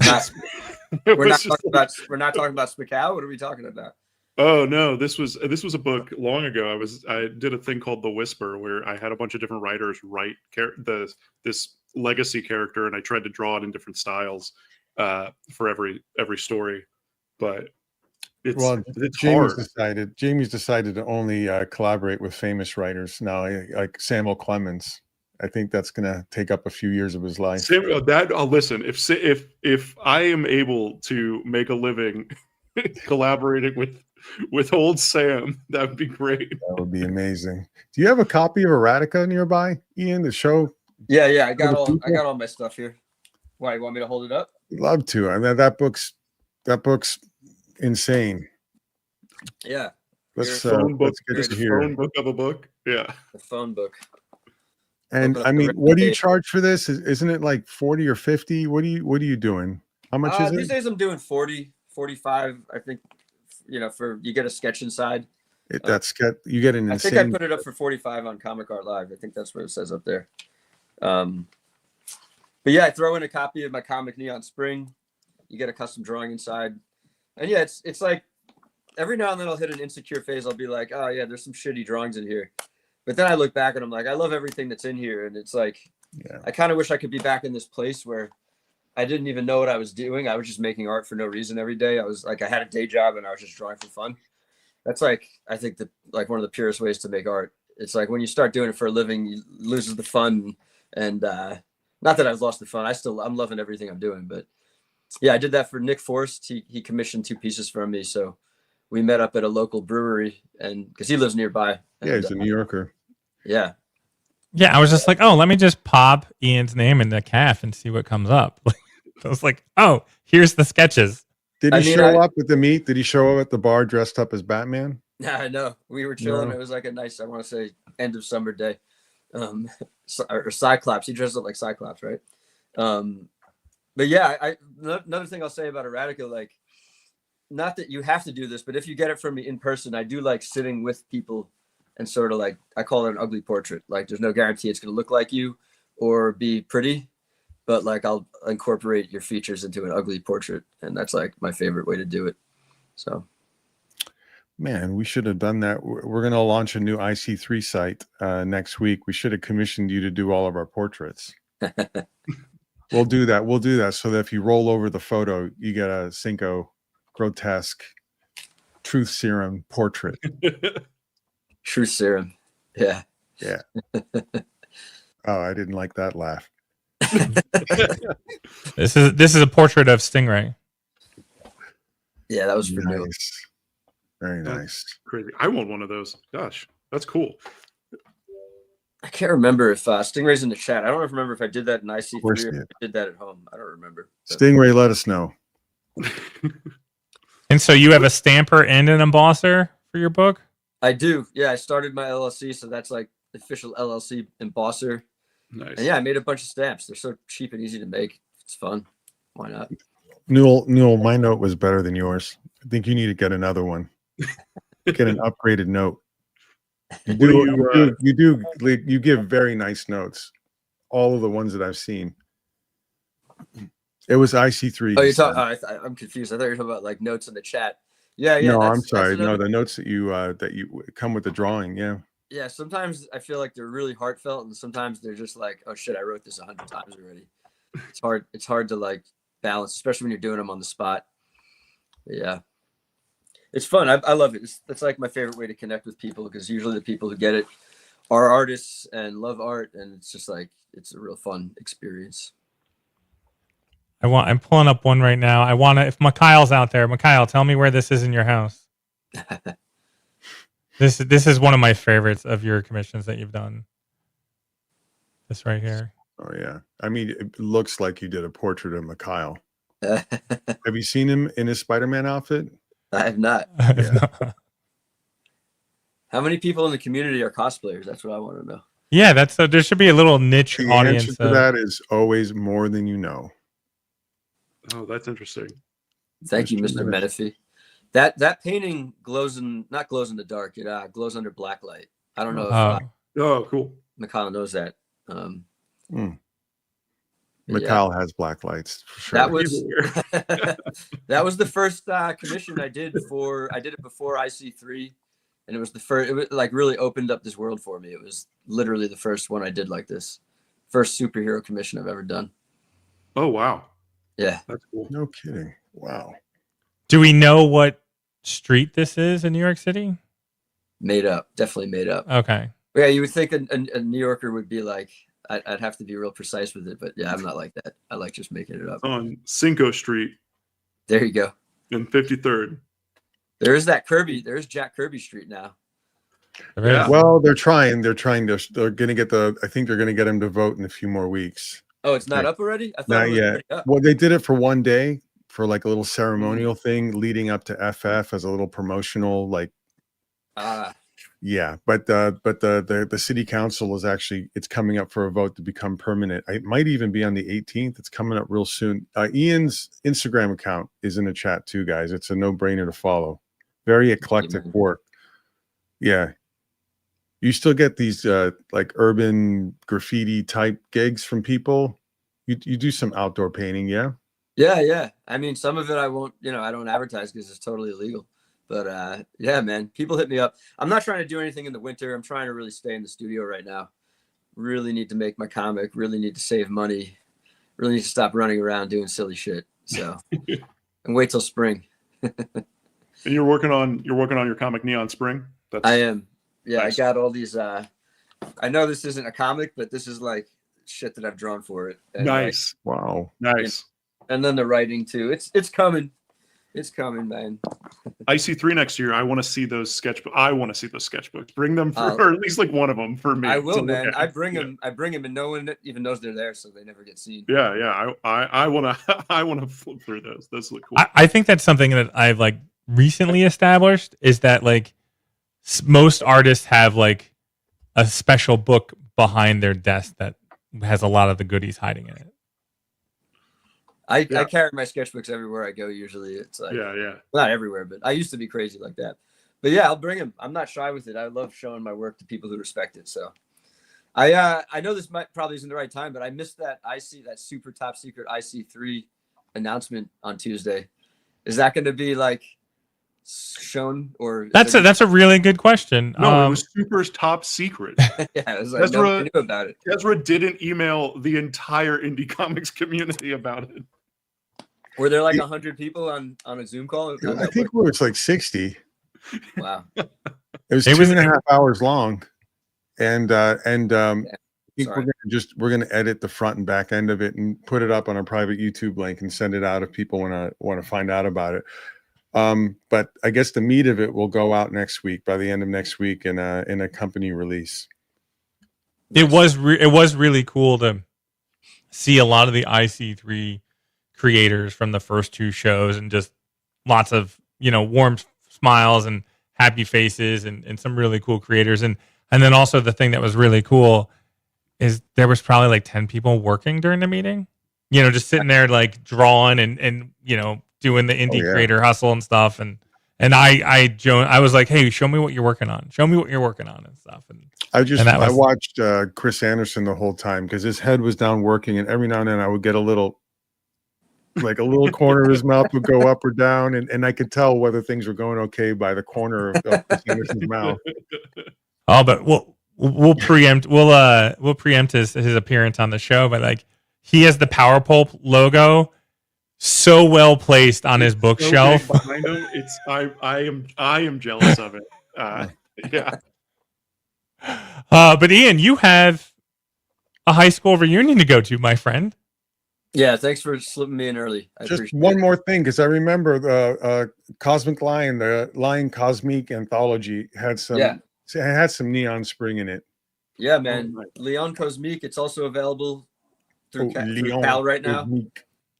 E: We're not talking about Spicao. What are we talking about?
C: Oh no, this was a book long ago. I did a thing called The Whisper where I had a bunch of different writers write this legacy character, and I tried to draw it in different styles for every story. But it's hard.
A: Jamie's decided to only collaborate with famous writers now, like Samuel Clemens. I think that's going to take up a few years of his life.
C: I'll listen. If I am able to make a living collaborating with old Sam, that would be great.
A: That would be amazing. Do you have a copy of Erotica nearby, Ian, to show?
E: Yeah, I got all my stuff here. Why, you want me to hold it up?
A: Love to. I mean, that book's insane.
E: Yeah.
A: Let's
C: phone book of a book. Yeah.
E: The phone book.
A: And I mean, what do you charge for this? Isn't it like 40 or 50? What are you doing? How much is it?
E: These days I'm doing 40, 45. I think, you get a sketch inside.
A: That sketch, you get an insane.
E: I think I put it up for 45 on Comic Art Live. I think that's what it says up there. But yeah, I throw in a copy of my comic Neon Spring. You get a custom drawing inside. And yeah, it's like every now and then I'll hit an insecure phase. I'll be like, oh yeah, there's some shitty drawings in here. But then I look back and I'm like, I love everything that's in here. And it's like, I kind of wish I could be back in this place where I didn't even know what I was doing. I was just making art for no reason every day. I was like, I had a day job and I was just drawing for fun. That's like, I think one of the purest ways to make art. It's like when you start doing it for a living, you lose the fun. And not that I've lost the fun. I'm loving everything I'm doing. But yeah, I did that for Nick Forrest. He commissioned 2 pieces from me. So we met up at a local brewery, and because he lives nearby. And,
A: he's a New Yorker.
E: Yeah.
B: Yeah, I was just like, oh, let me just pop Ian's name in the CAF and see what comes up. I was like, oh, here's the sketches.
A: Did he show up at the meet? Did he show up at the bar dressed up as Batman?
E: Nah, no. We were chilling. No. It was like a nice, I want to say, end of summer day. Or Cyclops. He dressed up like Cyclops, right? But yeah, another thing I'll say about Erotica, like, not that you have to do this, but if you get it from me in person, I do like sitting with people and sort of like, I call it an ugly portrait. Like there's no guarantee it's going to look like you or be pretty, but like I'll incorporate your features into an ugly portrait. And that's like my favorite way to do it. So.
A: Man, we should have done that. We're going to launch a new IC3 site next week. We should have commissioned you to do all of our portraits. We'll do that. We'll do that so that if you roll over the photo, you get a Cinco grotesque truth serum portrait.
E: Truth serum. Yeah.
A: Yeah. Oh, I didn't like that laugh.
B: This is a portrait of Stingray.
E: Yeah, that was for real.
A: Nice. Very nice.
C: Crazy. I want one of those. Gosh, that's cool.
E: I can't remember if Stingray's in the chat. I don't remember if I did that in IC3 or if I did that at home. I don't remember. But.
A: Stingray, let us know.
B: And so you have a stamper and an embosser for your book?
E: I do. Yeah, I started my LLC, so that's like the official LLC embosser.
C: Nice.
E: And yeah, I made a bunch of stamps. They're so cheap and easy to make. It's fun. Why not?
A: Newell, my note was better than yours. I think you need to get another one. Get an upgraded note. You give very nice notes. All of the ones that I've seen. It was IC3.
E: Oh, you're talking. I'm confused. I thought you were talking about like notes in the chat. Yeah.
A: No, I'm sorry. No, the notes that you come with the drawing. Yeah.
E: Yeah. Sometimes I feel like they're really heartfelt, and sometimes they're just like, oh shit, I wrote this 100 times already. It's hard to like balance, especially when you're doing them on the spot. But yeah. It's fun. I love it. It's like my favorite way to connect with people, because usually the people who get it are artists and love art, and it's just like it's a real fun experience.
B: I'm pulling up one right now. I want to, if Mikhail's out there, Mikhail, tell me where this is in your house. This is one of my favorites of your commissions that you've done. This right here.
A: Oh yeah. I mean, it looks like you did a portrait of Mikhail. Have you seen him in his Spider-Man outfit?
E: I have not.
A: Yeah.
E: How many people in the community are cosplayers? That's what I want to know.
B: Yeah, there should be a little niche
A: the
B: audience.
A: Answer to that is always more than you know.
C: Oh, that's interesting.
E: Thank you, Mr. Menifee. That painting not glows in the dark. It glows under black light. I don't know.
C: Oh, cool.
E: Mikhail knows that.
A: Mm.
E: but yeah,
A: Mikhail has black lights for sure.
E: that was that was the first commission I did for. I did it before IC3, and it was the first. It was like really opened up this world for me. It was literally the first one I did like this. First superhero commission I've ever done.
C: Oh wow,
E: Yeah,
C: that's cool.
A: No kidding. Wow.
B: Do we know what street this is in New York City?
E: made up. Definitely made up.
B: Okay.
E: Yeah, you would think a New Yorker would be like, I'd have to be real precise with it, but yeah, I'm not like that. I like just making it up.
C: On Cinco Street
E: There you go.
C: in 53rd.
E: There's that Kirby. There's Jack Kirby Street now.
C: Yeah.
A: Well, they're trying to, they're going to get I think they're going to get him to vote in a few more weeks.
E: Oh, it's not up already? I thought
A: Not
E: it was
A: yet.
E: already up.
A: Well, they did it for one day for like a little ceremonial thing leading up to FF as a little promotional, like, yeah. But the city council is actually, it's coming up for a vote to become permanent. It might even be on the 18th. It's coming up real soon. Ian's Instagram account is in the chat too, guys. It's a no-brainer to follow. Very eclectic work. Yeah. You still get these like urban graffiti type gigs from people. You do some outdoor painting, yeah?
E: Yeah. I mean, some of it I won't, I don't advertise because it's totally illegal. But yeah, man, people hit me up. I'm not trying to do anything in the winter. I'm trying to really stay in the studio right now. Really need to make my comic. Really need to save money. Really need to stop running around doing silly shit. So, and wait till spring.
C: And you're working on your comic Neon Spring?
E: I am. Yeah,
C: Nice.
E: I got all these. I know this isn't a comic, but this is like shit that I've drawn for it. And
C: Nice.
A: Wow.
C: Nice.
E: and then the writing too. It's coming. It's coming, man.
C: IC3 next year. I want to see those sketchbooks. Bring them for,
E: Oh.
C: or at least like one of them for me.
E: I
C: to
E: will,
C: look
E: man.
C: at.
E: I bring them, and no one even knows they're there, so they never get seen.
C: Yeah. I want to. I want to flip through those. Those look cool.
B: I think that's something that I've like recently established is that like most artists have like a special book behind their desk that has a lot of the goodies hiding in it.
E: I
C: Yeah.
E: carry my sketchbooks everywhere I go. Usually, it's like
C: Yeah.
E: not everywhere, but I used to be crazy like that. But yeah, I'll bring them. I'm not shy with it. I love showing my work to people who respect it. So I know this probably isn't the right time, but I missed that that super top secret IC3 announcement on Tuesday. Is that going to be like shown or
B: That's a really good question.
C: No, it was super top secret.
E: yeah, it was like nobody knew about it.
C: Kasra didn't email the entire indie comics community about it.
E: Were there like 100 people on a Zoom call?
A: I think it's like 60.
E: Wow.
A: It was 2.5 hours long. And I think
E: Sorry.
A: we're gonna edit the front and back end of it and put it up on a private YouTube link and send it out if people want to find out about it. But I guess the meat of it will go out next week, by the end of next week, in a company release.
B: It was really cool to see a lot of the IC3 creators from the first two shows and just lots of warm smiles and happy faces and some really cool creators and then also the thing that was really cool is there was probably like 10 people working during the meeting, just sitting there like drawing and doing the indie creator hustle and stuff and I was like, hey, show me what you're working on and stuff. And I
A: watched Chris Anderson the whole time because his head was down working, and every now and then I would get a little corner of his mouth would go up or down, and I could tell whether things were going okay by the corner of Chris Anderson's mouth.
B: Oh, but we'll preempt his appearance on the show, but like he has the Power Pulp logo so well placed on his bookshelf.
C: So behind him, I am jealous of it. Yeah.
B: But Ian, you have a high school reunion to go to, my friend.
E: Yeah, thanks for slipping me in early.
A: Just one more thing, because I remember the Cosmic Lion, the Lion Cosmic Anthology had some Neon Spring in it.
E: Yeah, man. Leon Cosmic. It's also available through Cal right now.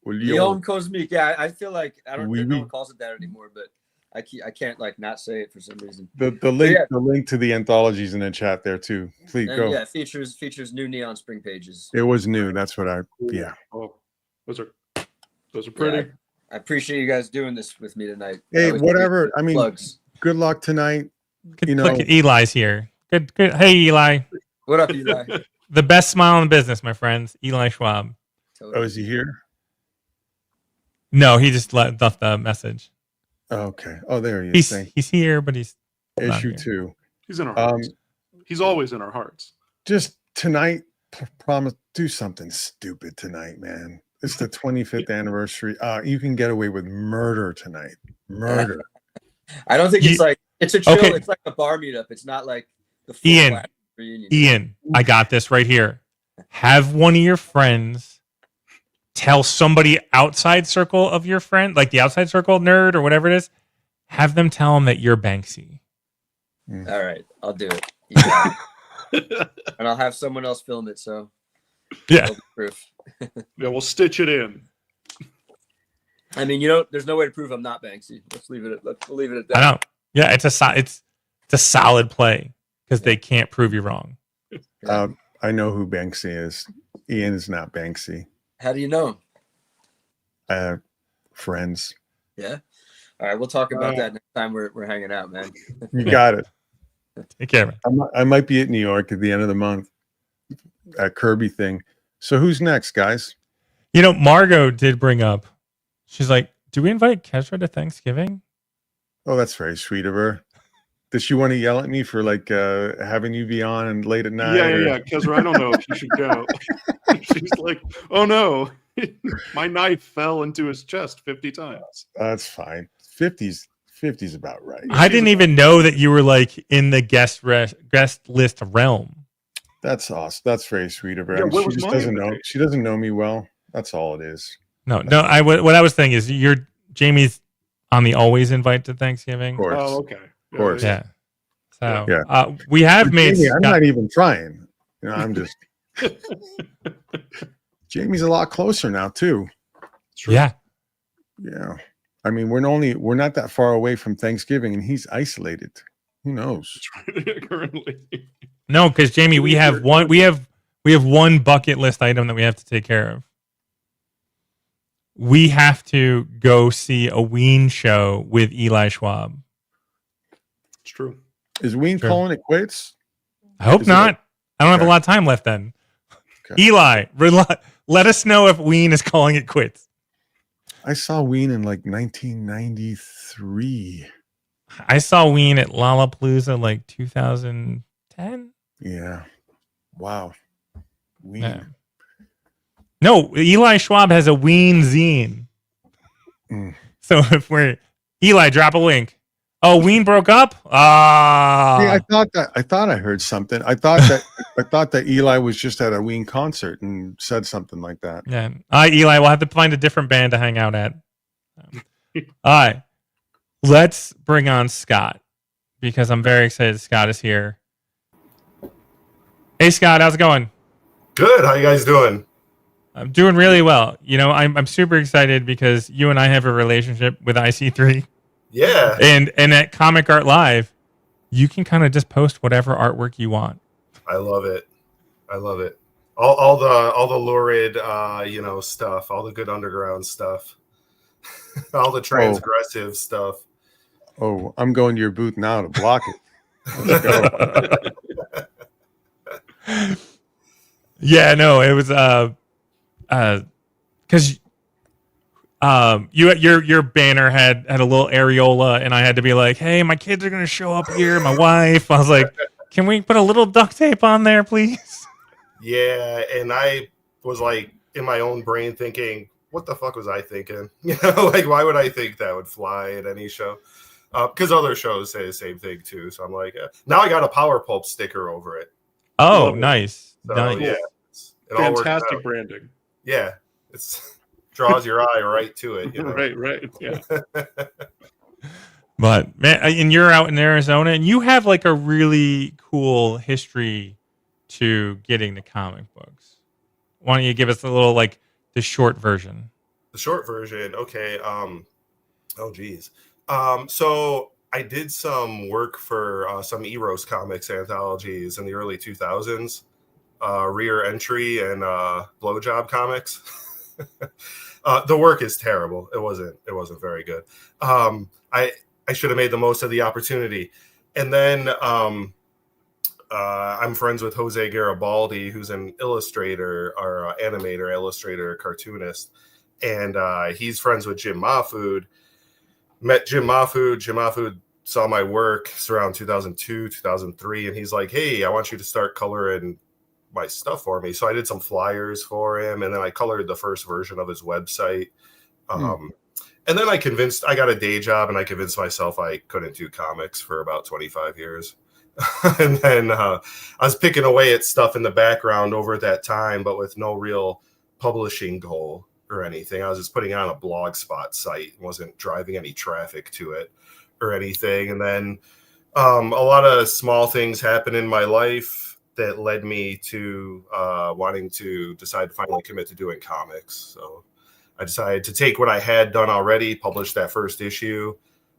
E: Leon Cosmic. Yeah, I feel like no one calls it that anymore, but I can't like not say it for some reason.
A: The link to the anthologies in the chat there too. Please go.
E: Yeah, features new Neon Spring pages.
A: It was new. That's what
C: Oh, those are pretty.
E: Yeah, I appreciate you guys doing this with me tonight.
A: Hey, whatever. I mean,
E: plugs.
A: Good luck tonight.
B: Look at Eli's here. Good. Hey, Eli.
E: What up, Eli?
B: The best smile in business, my friends. Eli Schwab.
A: Oh, is he here?
B: No, he just left the message.
A: Okay. Oh, there he is.
B: He's here, but he's not
A: Issue
B: here.
A: 2.
C: He's in our hearts. He's always in our hearts.
A: Just tonight, promise, do something stupid tonight, man. It's the 25th anniversary. You can get away with murder tonight. Murder.
E: I don't think it's like it's a chill.
B: Okay.
E: It's like a bar meetup. It's not like the full
B: Ian.
E: black reunion.
B: Ian, I got this right here. Have one of your friends tell somebody outside circle of your friend, like the outside circle nerd or whatever it is, have them tell them that you're Banksy.
E: All right, I'll do it. Yeah. And I'll have someone else film it. So
B: Yeah.
E: proof.
C: Yeah, we'll stitch it in.
E: I mean, there's no way to prove I'm not Banksy. We'll leave it at that.
B: I know. Yeah, it's a solid play because they can't prove you wrong.
A: I know who Banksy is. Ian is not Banksy.
E: How do you know him?
A: Friends.
E: Yeah. All right, we'll talk about that next time we're hanging out, man.
A: You got it.
B: Take care, man.
A: I might be at New York at the end of the month at Kirby thing. So who's next, guys?
B: Margot did bring up, she's like, do we invite Kasra to Thanksgiving?
A: Oh, that's very sweet of her. Does she want to yell at me for like having you be on and late at night?
C: Yeah. Kasra, I don't know if you should go. She's like, oh no, my knife fell into his chest 50 times.
A: That's fine. 50's about right.
B: I didn't even know that you were like in the guest list realm.
A: That's awesome. That's very sweet of her.
C: Yeah,
A: I mean,
C: what
A: she
C: was
A: just
C: my
A: doesn't know.
C: invitation?
A: She doesn't know me well. That's all it is.
B: No. What I was saying is Jamie's on the always invite to Thanksgiving.
A: Of course.
C: Oh, okay.
A: Of course.
B: Yeah. So
A: Yeah.
B: we have made
A: Jamie, I'm not even trying. I'm just. Jamie's a lot closer now too.
B: Yeah.
A: Yeah. I mean, we're not that far away from Thanksgiving, and he's isolated. Who knows?
C: Currently.
B: No, because Jamie, we have one bucket list item that we have to take care of. We have to go see a Ween show with Eli Schwab.
C: It's true.
A: Is Ween calling it quits?
B: I hope
A: Is
B: not. I don't have a
A: Okay.
B: lot of time left then.
A: Okay.
B: Eli, let us know if Ween is calling it quits.
A: I saw Ween in like 1993.
B: I saw Ween at Lollapalooza like 2010.
A: Yeah. Wow. Ween.
B: Yeah. No, Eli Schwab has a Ween zine.
A: Mm.
B: So if Eli, drop a link. Oh, Ween broke up?
A: Yeah, I thought I heard something. I thought that Eli was just at a Ween concert and said something like that.
B: Yeah. All right, Eli, we'll have to find a different band to hang out at. All right. Let's bring on Scott because I'm very excited Scott is here. Hey, Scott, how's it going?
F: Good. How you guys doing?
B: I'm doing really well. I'm super excited because you and I have a relationship with IC3.
F: Yeah.
B: And at Comic Art Live, you can kind of just post whatever artwork you want.
F: I love it. All the lurid stuff, all the good underground stuff. All the transgressive stuff.
A: Oh, I'm going to your booth now to block it. Let's go.
B: Yeah, no, it was because your banner had a little areola, and I had to be like, hey, my kids are gonna show up here, my wife. I was like, can we put a little duct tape on there, please?
F: Yeah, and I was like in my own brain thinking, what the fuck was I thinking? Like why would I think that would fly at any show? Because other shows say the same thing too. So I'm like, now I got a Power Pulp sticker over it.
B: Oh,
C: Love it.
B: nice.
F: So
B: Nice.
F: yeah, it all works
C: Fantastic
F: out.
C: branding.
F: Yeah, it's draws your eye right to it.
C: Right. Yeah.
B: But man, and you're out in Arizona, and you have like a really cool history to getting the comic books. Why don't you give us a little like the short version?
F: The short version, okay. Oh geez. So I did some work for some Eros Comics anthologies in the early 2000s. Rear Entry and Blowjob Comics. The work is terrible. It wasn't very good. I should have made the most of the opportunity. And then I'm friends with Jose Garibaldi, who's an illustrator or animator, illustrator, cartoonist, and he's friends with Jim Mahfood. Met Jim Mahfood. Jim Mahfood saw my work. It's around 2002, 2003, and he's like, "Hey, I want you to start coloring my stuff for me." So I did some flyers for him, and then I colored the first version of his website. And then I got a day job, and I convinced myself I couldn't do comics for about 25 years. And then I was picking away at stuff in the background over that time, but with no real publishing goal or anything. I was just putting on a blogspot site, wasn't driving any traffic to it or anything. And then a lot of small things happened in my life that led me to wanting to decide to finally commit to doing comics. So I decided to take what I had done already, publish that first issue,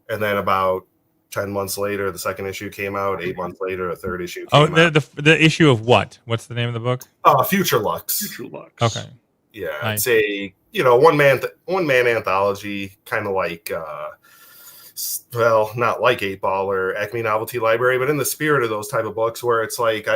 F: and then about 10 months later, the second issue came out. 8 months later, a third issue came out.
B: The issue of what? What's the name of the book?
F: Future Lux.
C: Future Lux.
B: Okay.
F: Yeah,
B: Nice.
F: it's a one man anthology, kind of like not like 8-Ball or Acme Novelty Library, but in the spirit of those type of books, where it's like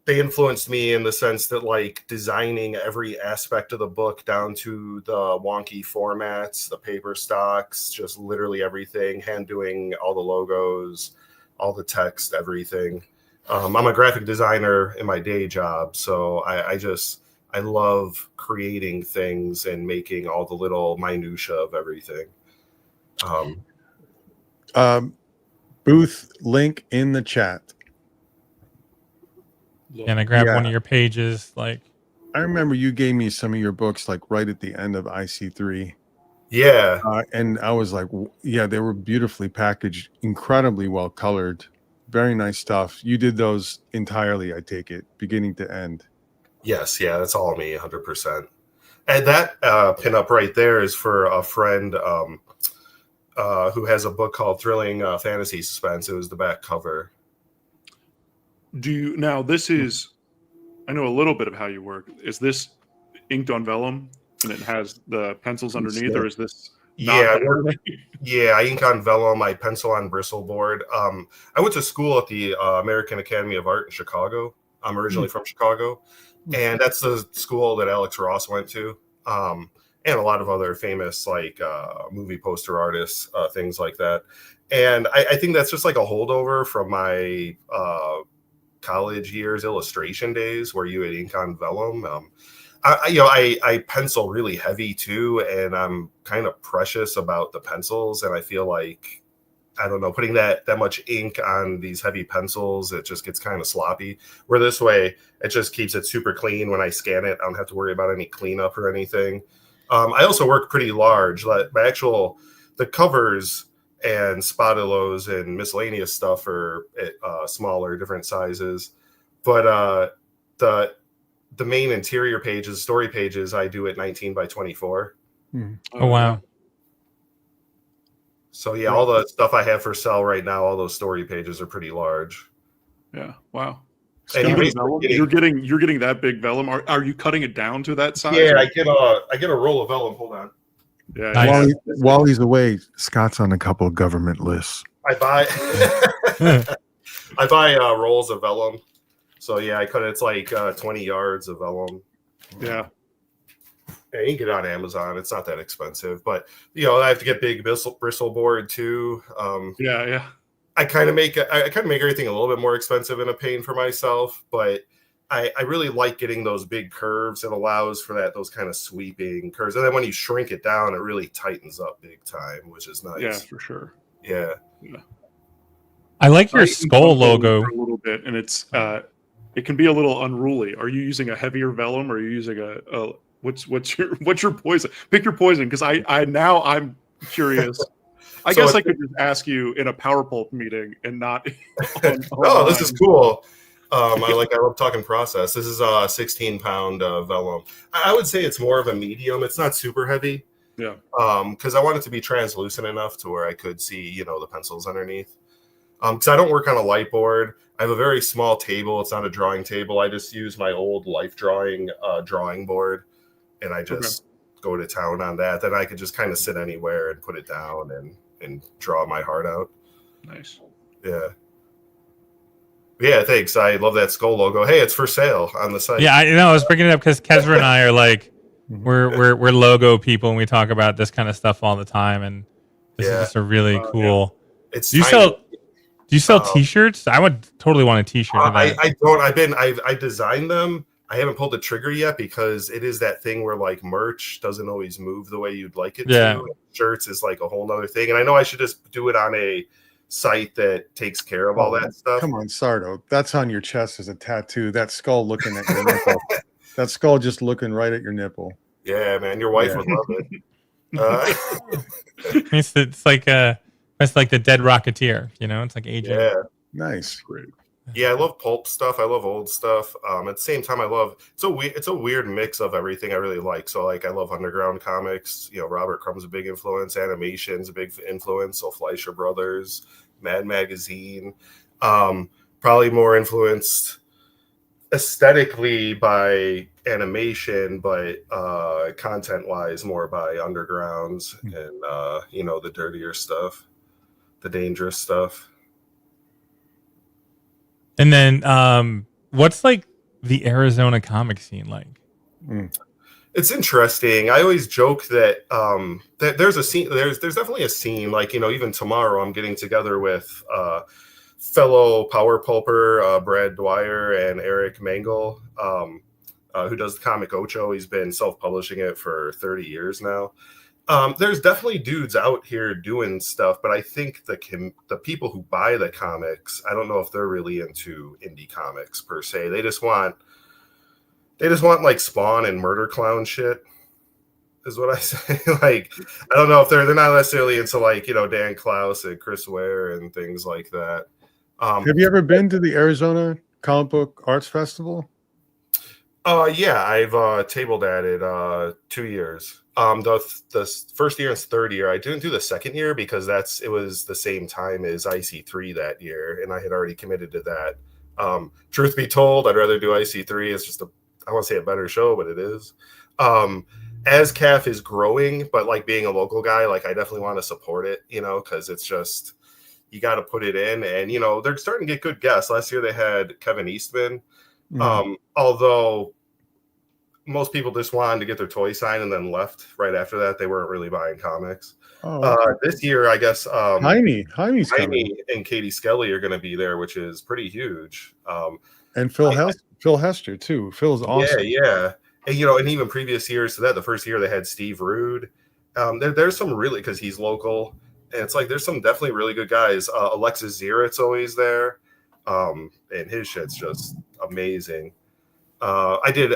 F: they influenced me in the sense that like designing every aspect of the book down to the wonky formats, the paper stocks, just literally everything, hand doing all the logos, all the text, everything. I'm a graphic designer in my day job, so I love creating things and making all the little minutia of everything.
A: Booth link in the chat.
B: And I grabbed one of your pages. Like,
A: I remember you gave me some of your books like right at the end of IC3.
F: Yeah.
A: And I was like, yeah, they were beautifully packaged, incredibly well colored, very nice stuff. You did those entirely, I take it, beginning to end.
F: Yes, yeah, that's all me, 100%. And that pinup right there is for a friend who has a book called Thrilling Fantasy Suspense. It was the back cover.
C: This is, I know a little bit of how you work. Is this inked on vellum and it has the pencils underneath, or is this not?
F: I ink on vellum. I pencil on bristles. I went to school at the American Academy of Art in Chicago. I'm originally from Chicago, and that's the school that Alex Ross went to, and a lot of other famous like movie poster artists, things like that. And I think that's just like a holdover from my college years illustration days where you would ink on vellum. I pencil really heavy too, and I'm kind of precious about the pencils, and I feel like, I don't know, putting that much ink on these heavy pencils, it just gets kind of sloppy. Where this way, it just keeps it super clean. When I scan it, I don't have to worry about any cleanup or anything. I also work pretty large. Like the covers and spatulas and miscellaneous stuff are at smaller, different sizes. But the main interior pages, story pages, I do at 19 by 24.
B: Oh, wow.
F: So yeah, all the stuff I have for sale right now, all those story pages are pretty large.
C: Yeah. Wow.
F: And
C: you're getting that big vellum. Are you cutting it down to that size?
F: Yeah, I get a roll of vellum. Hold on.
C: Yeah.
B: Nice.
A: While he's away, Scott's on a couple of government lists.
F: I buy rolls of vellum. So yeah, I cut it. It's like 20 yards of vellum.
C: Yeah.
F: Yeah, you can get it on Amazon. It's not that expensive, but I have to get big bristle board too.
C: Yeah.
F: I kind of make everything a little bit more expensive and a pain for myself, but I really like getting those big curves. It allows for those kind of sweeping curves, and then when you shrink it down, it really tightens up big time, which is nice.
C: Yeah, for sure.
F: Yeah.
B: I like your skull logo
C: a little bit, and it's it can be a little unruly. Are you using a heavier vellum, or are you using a what's your poison? Pick your poison, because I'm curious. I guess I could just ask you in a PowerPoint meeting and not.
F: Oh, this is cool. I love talking process. This is a 16-pound vellum. I would say it's more of a medium. It's not super heavy.
C: Yeah.
F: Because I want it to be translucent enough to where I could see, the pencils underneath. Because I don't work on a light board. I have a very small table. It's not a drawing table. I just use my old life drawing board, and I just go to town on that. Then I could just kind of sit anywhere and put it down and draw my heart out.
C: Nice.
F: Yeah. Yeah, thanks. I love that skull logo. Hey, it's for sale on the site.
B: Yeah, I know. I was bringing it up because Kasra and I are like,
A: Mhm.
B: we're logo people, and we talk about this kind of stuff all the time. And this is
F: Yeah.
B: just a really cool.
F: It's
B: Do you
F: tiny.
B: sell? Do you sell
F: Um,
B: T-shirts? I would totally want a T-shirt of that.
F: I don't. I designed them. I haven't pulled the trigger yet because it is that thing where like merch doesn't always move the way you'd like it
B: Yeah.
F: to. Shirts is like a whole nother thing. And I know I should just do it on a site that takes care of all that stuff.
A: Come on, Sardo. That's on your chest as a tattoo. That skull looking at your nipple. That skull just looking right at your nipple.
F: Yeah, man, your wife
A: Yeah.
F: would love it.
B: It's like the dead Rocketeer. You know, it's like aging.
F: Yeah.
A: Nice.
F: Yeah, I love pulp stuff. I love old stuff. At the same time, I love it's a weird mix of everything I really like. So like I love underground comics. You know, Robert Crumb's a big influence. Animation's a big influence. So Fleischer Brothers, Mad Magazine. Probably more influenced aesthetically by animation, but content wise more by undergrounds and the dirtier stuff, the dangerous stuff.
B: And then, what's like the Arizona comic scene like?
F: It's interesting. I always joke that that there's a scene. There's definitely a scene. Like even tomorrow, I'm getting together with fellow power pulper Brad Dwyer and Eric Mangle, who does the comic Ocho. He's been self-publishing it for 30 years now. There's definitely dudes out here doing stuff, but I think the people who buy the comics, I don't know if they're really into indie comics per se. They just want like Spawn and Murder Clown shit, is what I say. Like, I don't know if they're not necessarily into like Dan Klaus and Chris Ware and things like that.
A: Have you ever been to the Arizona Comic Book Arts Festival?
F: Yeah, I've tabled at it 2 years. The first year and third year, I didn't do the second year because it was the same time as IC3 that year, and I had already committed to that. Truth be told, I'd rather do IC3. It's just I want to say a better show, but it is. As CAF is growing, but like being a local guy, like I definitely want to support it, because it's just you got to put it in, and they're starting to get good guests. Last year they had Kevin Eastman. Although most people just wanted to get their toy signed and then left right after that. They weren't really buying comics. This year, I guess
A: Jaime's coming.
F: Jaime and Katie Skelly are going to be there, which is pretty huge.
A: And Phil Hester too. Phil's awesome.
F: Yeah. And, and even previous years to that, the first year they had Steve Rude. There's some really, because he's local, and it's like there's some definitely really good guys. Alexis Zierit's always there, and his shit's just amazing. I did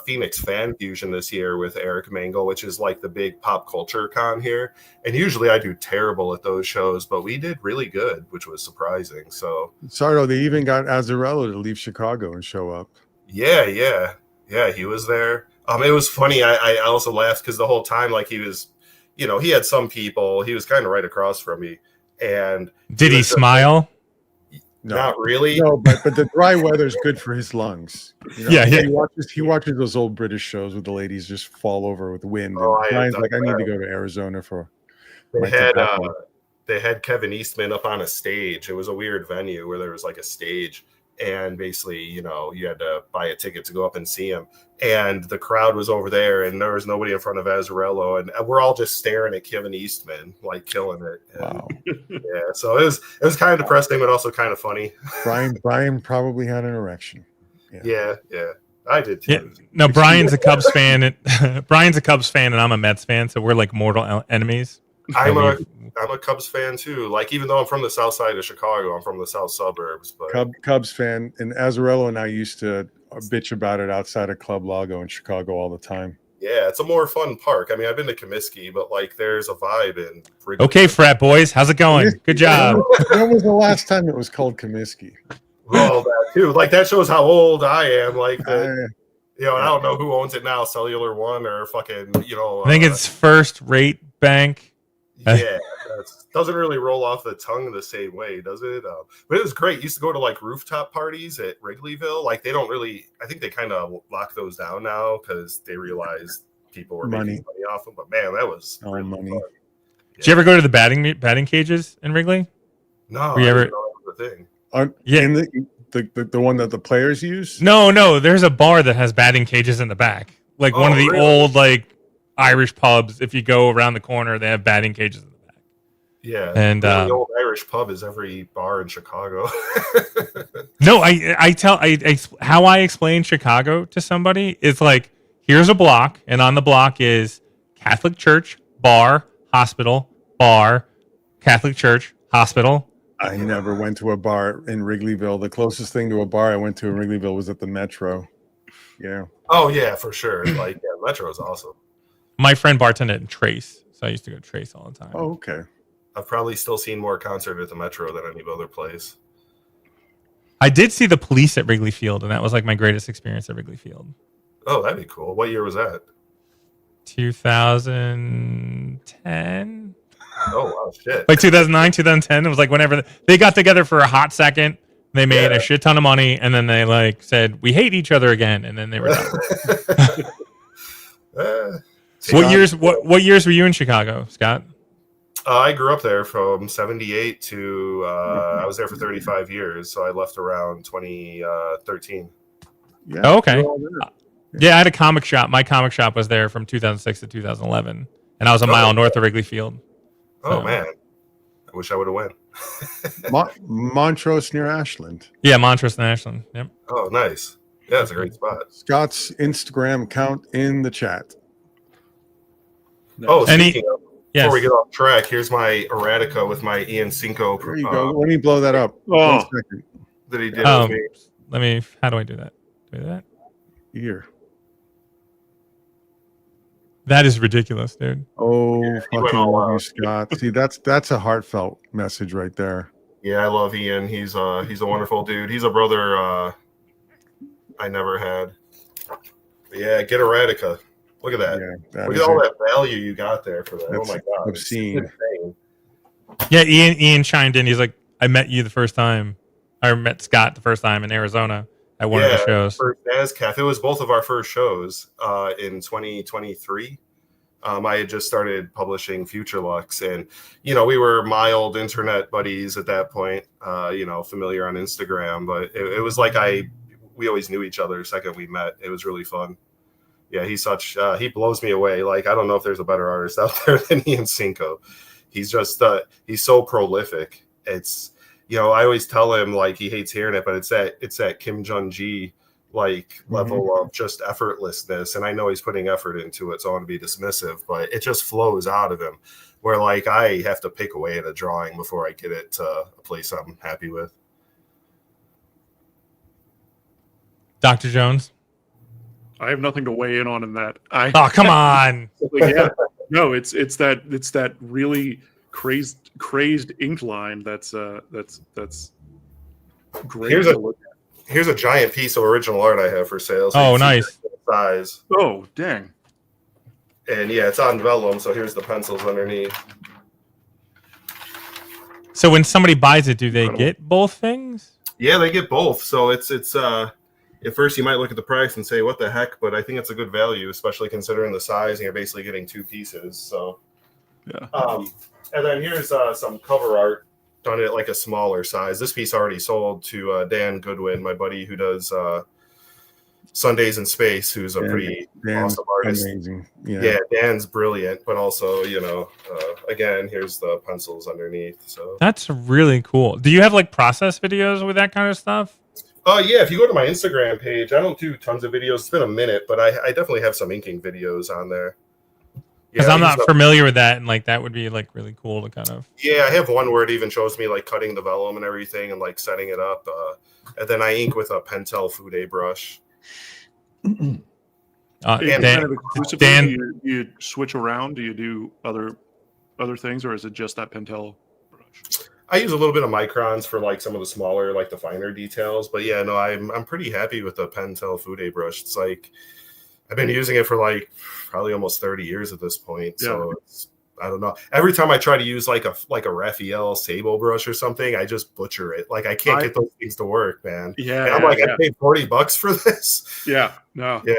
F: Phoenix Fan Fusion this year with Eric Mangle, which is like the big pop culture con here. And usually I do terrible at those shows, but we did really good, which was surprising. So
A: Sardo, they even got Azzarello to leave Chicago and show up.
F: Yeah, he was there. It was funny. I also laughed because the whole time, like he was, he had some people. He was kind of right across from me, and
B: did he smile?
A: No.
F: Not really.
A: No, but the dry weather's good for his lungs.
B: Yeah.
A: He watches those old British shows where the ladies just fall over with wind.
F: Oh,
A: And Brian's like, I need to go to Arizona for.
F: They had Kevin Eastman up on a stage. It was a weird venue where there was like a stage, and basically, you had to buy a ticket to go up and see him. And the crowd was over there, and there was nobody in front of Azzarello, and we're all just staring at Kevin Eastman, like killing it. And,
A: Wow.
F: Yeah, so it was kind of depressing, but also kind of funny.
A: Brian probably had an erection.
F: Yeah, I did too.
B: Yeah. No, Brian's a Cubs fan. Brian's a Cubs fan, and I'm a Mets fan, so we're like mortal enemies.
F: I'm a Cubs fan too. Like, even though I'm from the south side of Chicago, I'm from the south suburbs. But
A: Cubs fan, and Azzarello and I used to bitch about it outside of Club Lago in Chicago all the time.
F: Yeah, it's a more fun park. I mean, I've been to Comiskey, but like, there's a vibe in Wrigley.
B: Okay, frat boys, how's it going? Good job.
A: When was the last time it was called Comiskey?
F: Well, that too. Like, that shows how old I am. Like, and I don't know who owns it now, Cellular One or fucking,
B: I think it's First Rate Bank.
F: Yeah, that doesn't really roll off the tongue the same way, does it? But it was great. Used to go to like rooftop parties at Wrigleyville. Like, they don't really, I think they kind of lock those down now because they realized people were making money off them. But man, that was really
A: money.
F: fun. Yeah.
B: Did you ever go to the batting cages in Wrigley?
F: No,
B: Were you ever
F: the thing.
A: Yeah, the one that the players use?
B: No, there's a bar that has batting cages in the back, like one of the
F: really?
B: old like Irish pubs. If you go around the corner, they have batting cages in the back.
F: Yeah,
B: And
F: the old Irish pub is every bar in Chicago.
B: no, how I explain Chicago to somebody is like, here's a block, and on the block is Catholic church, bar, hospital, bar, Catholic church, hospital.
A: I never went to a bar in Wrigleyville. The closest thing to a bar I went to in Wrigleyville was at the Metro. Yeah.
F: Oh yeah, for sure. Like Metro is awesome.
B: My friend bartended in Trace, so I used to go to Trace all the time.
A: Oh, okay.
F: I've probably still seen more concert at the Metro than any other place.
B: I did see the Police at Wrigley Field, and that was like my greatest experience at Wrigley Field.
F: Oh, that'd be cool. What year was that?
B: 2010.
F: Oh wow, shit.
B: Like 2009, 2010. It was like whenever they got together for a hot second. They made a shit ton of money, and then they like said, "We hate each other again," and then they were done. What years? What years were you in Chicago, Scott?
F: I grew up there from 78 to I was there for 35 years, so I left around 2013.
A: Yeah.
B: Oh, okay.
A: we're all there.
B: Yeah, I had a comic shop. My comic shop was there from 2006 to 2011, and I was a mile north of Wrigley Field.
F: Oh man, I wish I would have went.
A: Montrose near Ashland.
B: Yeah, Montrose and Ashland. Yep.
F: Oh, nice. Yeah, it's a great spot.
A: Scott's Instagram account in the chat.
F: Oh,
B: Any-
F: speaking of,
B: Yes.
F: before we get off track, here's my Erotica with my Ian Cinco.
A: There you go. Let me blow that up.
C: Oh.
A: 1 second.
F: That he did
B: Um,
F: with me.
B: Let me. How do I do that? Do that.
A: Here.
B: That is ridiculous, dude.
A: Oh,
F: he went
A: fucking
F: all
A: love you,
F: out.
A: Scott. See, that's a heartfelt message right there.
F: Yeah, I love Ian. He's a wonderful dude. He's a brother I never had. But yeah, get Erotica. Look at that.
A: Yeah, that
F: Look
A: is
F: at all that value you got there for that.
A: That's
F: oh my god, it's
A: obscene.
F: insane.
B: Yeah, Ian chimed in. He's like, I met you the first time. I met Scott the first time in Arizona at one of the shows.
F: First NASCAF. It was both of our first shows in 2023. I had just started publishing Future Lux, and we were mild internet buddies at that point. Familiar on Instagram, but it was like we always knew each other the second we met. It was really fun. Yeah, he blows me away. Like, I don't know if there's a better artist out there than Ian Cinco. He's just he's so prolific. It's I always tell him like he hates hearing it, but it's that Kim Jong-ji like level of just effortlessness, and I know he's putting effort into it, so I want to be dismissive, but it just flows out of him. Where like I have to pick away at a drawing before I get it to a place I'm happy with.
B: Dr. Jones.
C: I have nothing to weigh in on in that.
B: Oh, come on.
C: Yeah, no, it's that really crazed ink line that's great.
F: Here's a giant piece of original art I have for sale. So
B: Oh,
F: you can see
B: nice.
F: the size.
C: Oh, dang.
F: And yeah, it's on vellum, so here's the pencils underneath.
B: So when somebody buys it, do they get both things?
F: Yeah, they get both. So it's at first you might look at the price and say, what the heck? But I think it's a good value, especially considering the size, and you're basically getting two pieces. So
C: Yeah.
F: And then here's some cover art done at like a smaller size. This piece already sold to Dan Goodwin, my buddy who does Sundays in Space, who's a pretty awesome artist.
A: Amazing.
F: Yeah, Dan's brilliant, but also, again, here's the pencils underneath. So
B: That's really cool. Do you have like process videos with that kind of stuff?
F: yeah, if you go to my Instagram page, I don't do tons of videos. It's been a minute, but I definitely have some inking videos on there.
B: Because
F: Yeah,
B: I'm not familiar with that, and like that would be like really cool to kind of.
F: Yeah, I have one where it even shows me like cutting the vellum and everything and like setting it up. And then I ink with a Pentel Fude brush.
C: And
B: Dan,
C: kind of exclusively,
B: Dan-
C: do you switch around? Do you do other things, or is it just that Pentel brush?
F: I use a little bit of microns for like some of the smaller, like the finer details. But yeah, no, I'm pretty happy with the Pentel Fude brush. It's like I've been using it for like probably almost 30 years at this point. So it's, I don't know. Every time I try to use like a Raphael Sable brush or something, I just butcher it. Like I can't get those things to work, man.
C: Yeah,
F: And I'm like, I paid $40 for this.
C: Yeah, no,
F: Yeah.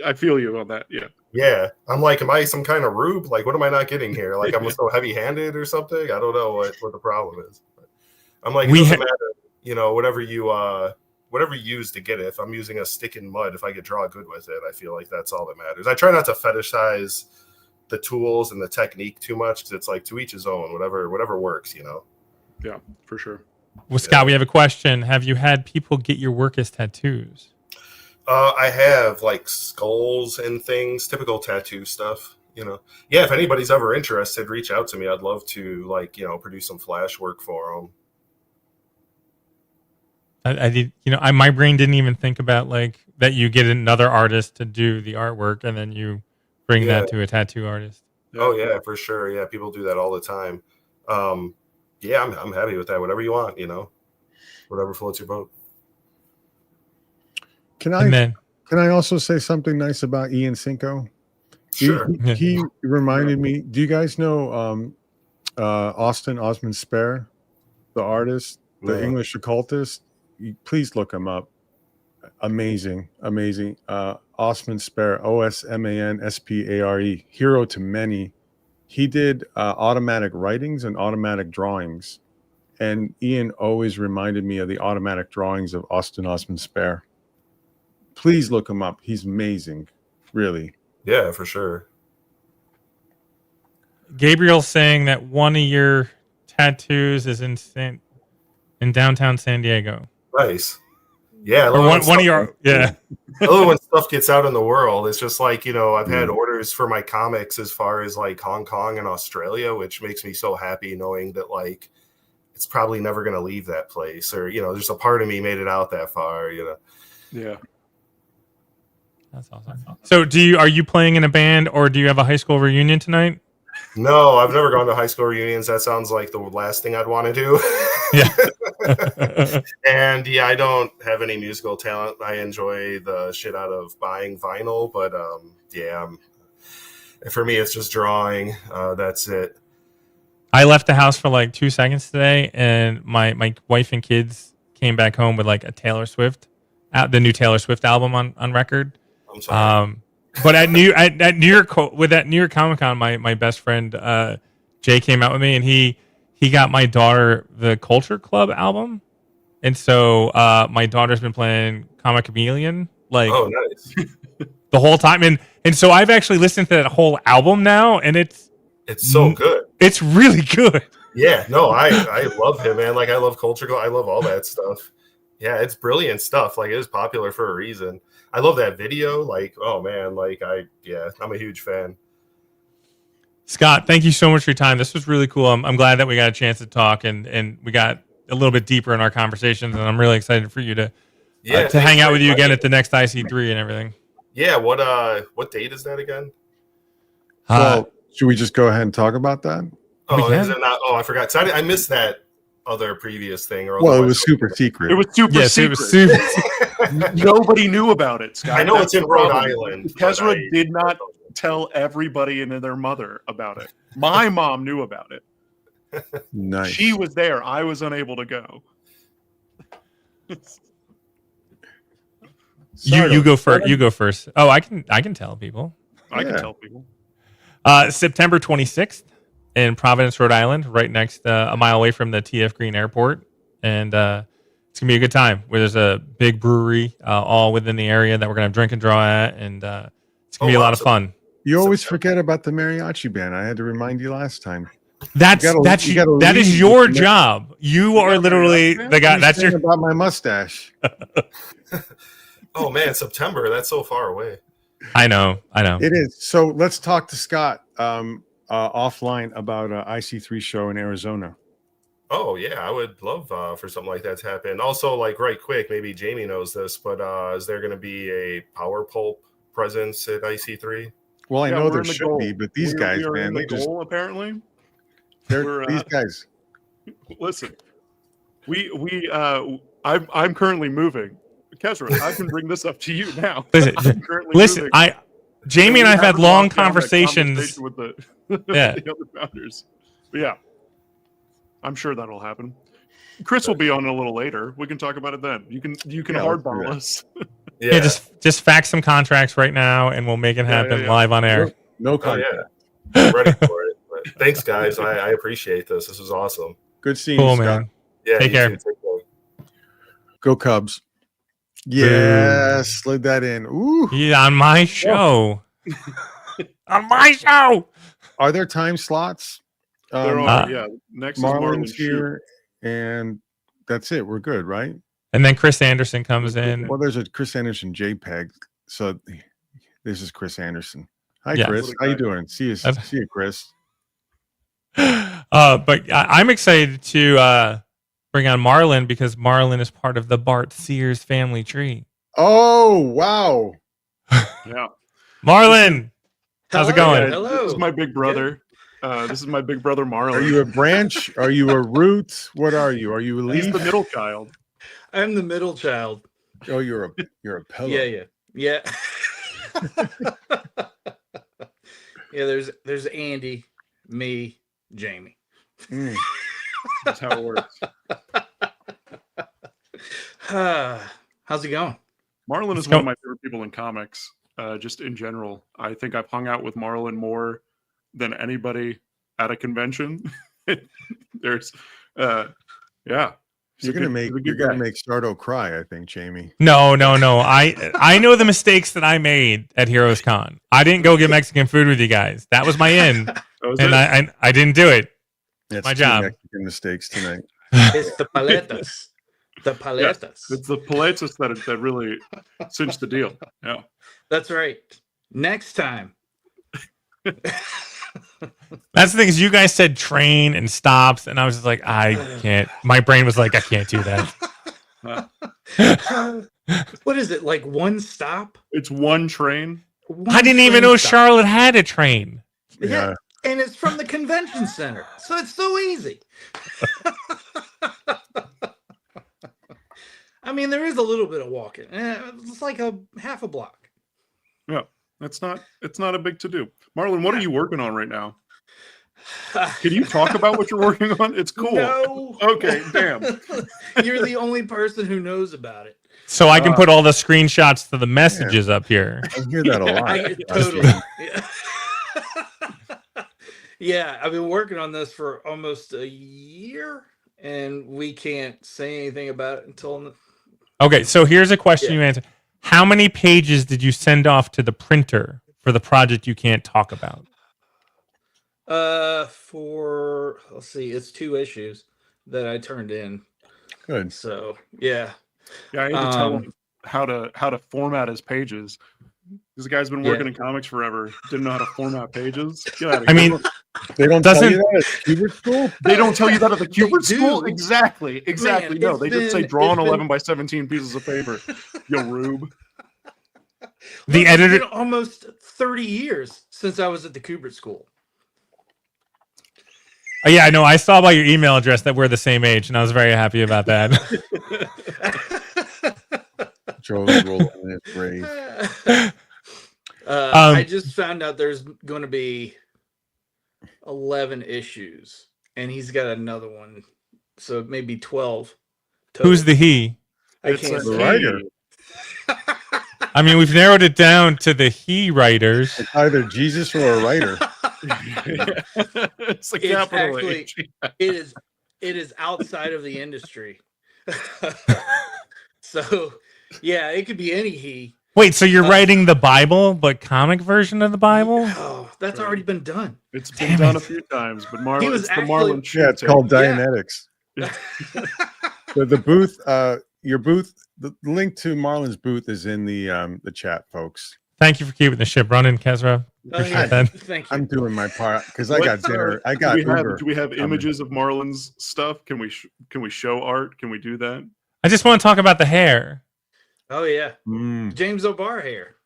C: I feel you on that. Yeah,
F: Yeah. I'm like, am I some kind of rube? Like, what am I not getting here? Like, I'm so heavy handed or something? I don't know what the problem is. But I'm like, it doesn't matter. you know, whatever you use to get it. If I'm using a stick in mud, if I could draw good with it, I feel like that's all that matters. I try not to fetishize the tools and the technique too much, because it's like to each his own, whatever works, you know.
C: Yeah, for sure.
B: Well, Scott, we have a question. Have you had people get your work as tattoos?
F: I have like skulls and things, typical tattoo stuff, you know. Yeah, if anybody's ever interested, reach out to me. I'd love to, like, you know, produce some flash work for them.
B: I did, you know, my brain didn't even think about like that you get another artist to do the artwork and then you bring that to a tattoo artist.
F: Oh yeah, for sure. Yeah, people do that all the time. Yeah, I'm happy with that. Whatever you want, you know, whatever floats your boat.
A: Can I also say something nice about Ian Cinco?
F: Sure.
A: He reminded me. Do you guys know Austin Osman Spare, the artist, the English occultist? Please look him up. Amazing. Osman Spare, OSMANSPARE, hero to many. He did automatic writings and automatic drawings, and Ian always reminded me of the automatic drawings of Austin Osman Spare. Please look him up. He's amazing, really.
F: Yeah, for sure.
B: Gabriel's saying that one of your tattoos is in downtown San Diego.
F: Nice. Yeah,
B: Or one of your
F: I love when stuff gets out in the world. It's just like, you know, I've had orders for my comics as far as like Hong Kong and Australia, which makes me so happy knowing that like it's probably never going to leave that place, or, you know, there's a part of me made it out that far, you know.
C: Yeah.
B: That's awesome. So are you playing in a band, or do you have a high school reunion tonight?
F: No, I've never gone to high school reunions. That sounds like the last thing I'd want to do.
B: Yeah.
F: And yeah, I don't have any musical talent. I enjoy the shit out of buying vinyl, but for me, it's just drawing. That's it.
B: I left the house for like 2 seconds today, and my wife and kids came back home with like a Taylor Swift, the new Taylor Swift album on record.
F: I'm sorry.
B: But at New York, with that New York Comic Con, my best friend Jay came out with me, and he got my daughter the Culture Club album, and so my daughter's been playing Comic Chameleon like
F: nice.
B: the whole time, and so I've actually listened to that whole album now, and it's
F: so good.
B: It's really good.
F: Yeah, no, I love him, man. Like I love Culture Club. I love all that stuff. Yeah, it's brilliant stuff. Like it was popular for a reason. I love that video. Like, oh man, like I'm a huge fan.
B: Scott, thank you so much for your time. This was really cool. I'm glad that we got a chance to talk and we got a little bit deeper in our conversations, and I'm really excited for you to hang out with you again at the next IC3 and everything.
F: Yeah, what date is that again?
A: Well, should we just go ahead and talk about that?
F: Oh, is it not? Oh, I forgot. So I missed that other previous thing.
A: Well, it was super secret.
C: It was super secret.
B: It was super
C: Nobody knew about it, Scott.
F: I know it's in Rhode Island.
C: Kasra did not tell everybody and their mother about it. My mom knew about it.
A: Nice.
C: She was there. I was unable to go.
B: You go first. You go first. Oh, I can tell people.
C: I can tell people.
B: September 26th in Providence, Rhode Island, right next a mile away from the TF Green Airport, and it's gonna be a good time. Where there's a big brewery all within the area that we're gonna have drink and draw at, and it's gonna be a lot of fun.
A: You always forget about the mariachi band. I had to remind you last time.
B: That is your job. You are literally the guy. That's your
A: about my mustache.
F: Oh man, September. That's so far away.
B: I know.
A: It is. So let's talk to Scott offline about IC3 show in Arizona.
F: Oh yeah, I would love for something like that to happen. Also, like right quick, maybe Jamie knows this, but is there going to be a Power Pulp presence at IC3?
A: Well, I know there should be, but these guys, man, they just
C: apparently.
A: These guys.
C: Listen, I'm currently moving. Kasra, I can bring this up to you now.
B: Listen, Jamie and I've had long conversations
C: with the other founders. But yeah, I'm sure that'll happen. Chris will be on a little later. We can talk about it then. You can hardball us.
B: Yeah, just fax some contracts right now, and we'll make it happen live on air.
A: No contract.
F: I'm ready for it. But thanks, guys. I appreciate this. This was awesome.
A: Good seeing you, Scott.
B: Man.
F: Yeah,
B: Take care.
F: Take care.
A: Go Cubs. Yeah, slid that in. Ooh.
B: He's on my show. On my show.
A: Are there time slots?
C: There are, yeah. Next is Marlon
A: Marlon's
C: Shoot.
A: here, and that's it. We're good, right?
B: And then Chris Anderson comes in.
A: Well, there's a Chris Anderson JPEG. So this is Chris Anderson. Hi,
B: Yeah.
A: Chris. How you doing? See you, Chris.
B: But I'm excited to bring on Marlon because Marlon is part of the Bart Sears family tree.
A: Oh, wow.
C: Yeah.
B: Marlon, how's it going?
C: Yeah,
G: Hello.
C: This is my big brother. This is my big brother Marlon.
A: Are you a branch? Are you a root? What are you? Are you a
C: He's
A: leaf?
C: the middle child.
G: I'm the middle child.
A: Oh, you're a pillow.
G: Yeah. Yeah, there's Andy, me, Jamie.
A: Mm.
C: That's how it works.
G: How's it going?
C: Marlon is one of my favorite people in comics, just in general. I think I've hung out with Marlon more than anybody at a convention. There's, yeah.
A: You're gonna make Sardo cry, I think, Jamie.
B: No. I know the mistakes that I made at Heroes Con. I didn't go get Mexican food with you guys. That was my end, and I didn't do it.
A: That's
B: my job.
A: Mexican mistakes tonight.
G: It's the paletas. The paletas.
C: Yeah, it's the paletas that really cinch the deal. Yeah.
G: That's right. Next time.
B: That's the thing is you guys said train and stops, and I was just like, I can't. My brain was like, I can't do that.
G: What is it, like one stop?
C: It's one train.
B: I didn't even know Charlotte had a train.
G: Yeah. And it's from the convention center. So it's so easy. I mean, there is a little bit of walking. It's like a half a block.
C: Yeah. It's not a big to do. Marlon, what are you working on right now? Can you talk about what you're working on? It's cool.
G: No.
C: Okay, damn.
G: You're the only person who knows about it.
B: So I can put all the screenshots to the messages up here.
A: I hear that a lot.
G: Totally. Yeah, I've been working on this for almost a year, and we can't say anything about it until.
B: Okay, so here's a question you answer. How many pages did you send off to the printer for the project you can't talk about?
G: Let's see, it's 2 issues that I turned in.
A: Good.
G: So yeah.
C: Yeah, I had to tell him how to format his pages. This guy's been working in comics forever. Didn't know how to format pages. Get out of here.
B: I mean,
A: they don't tell you that at Kubert School?
C: They don't tell you that at the Kubert
G: They
C: School?
G: do.
C: Exactly.
G: Man,
C: No, they just say draw on
G: it's
C: 11 by 17 pieces of paper. You rube.
B: the
G: It's
B: editor.
G: been almost 30 years since I was at the Kubert School.
B: Oh, yeah, I know. I saw by your email address that we're the same age, and I was very happy about that.
A: Joe's rolling in his grave.
G: I just found out there's going to be 11 issues, and he's got another one, so maybe 12. Total.
B: Who's the he?
G: I
C: It's
G: can't
C: a
A: The
G: say.
A: writer.
B: I mean, we've narrowed it down to the he writers.
A: It's either Jesus or a writer.
C: It's the
G: It's
C: capital
G: actually-
C: H.
G: It is outside of the industry. So, yeah, it could be any he.
B: Wait, so you're writing the Bible, but comic version of the Bible?
G: Oh, that's already been done.
C: It's been done a few times, but Marlon,
G: He was
C: it's the
G: actually-
C: Marlon Shoot
A: Yeah, it's
C: tape.
A: called
G: Yeah.
A: Dianetics. The booth, your booth, the link to Marlon's booth is in the chat, folks.
B: Thank you for keeping the ship running, Kesra. Appreciate
G: yeah.
B: that.
G: Thank you.
A: I'm doing my part because I
C: What,
A: got dinner. I
C: do
A: got
C: we have,
A: Uber.
C: do we have images of Marlon's stuff? Can we show art? Can we do that?
B: I just want to talk about the hair.
G: Oh, yeah.
A: Mm.
G: James O'Barr here.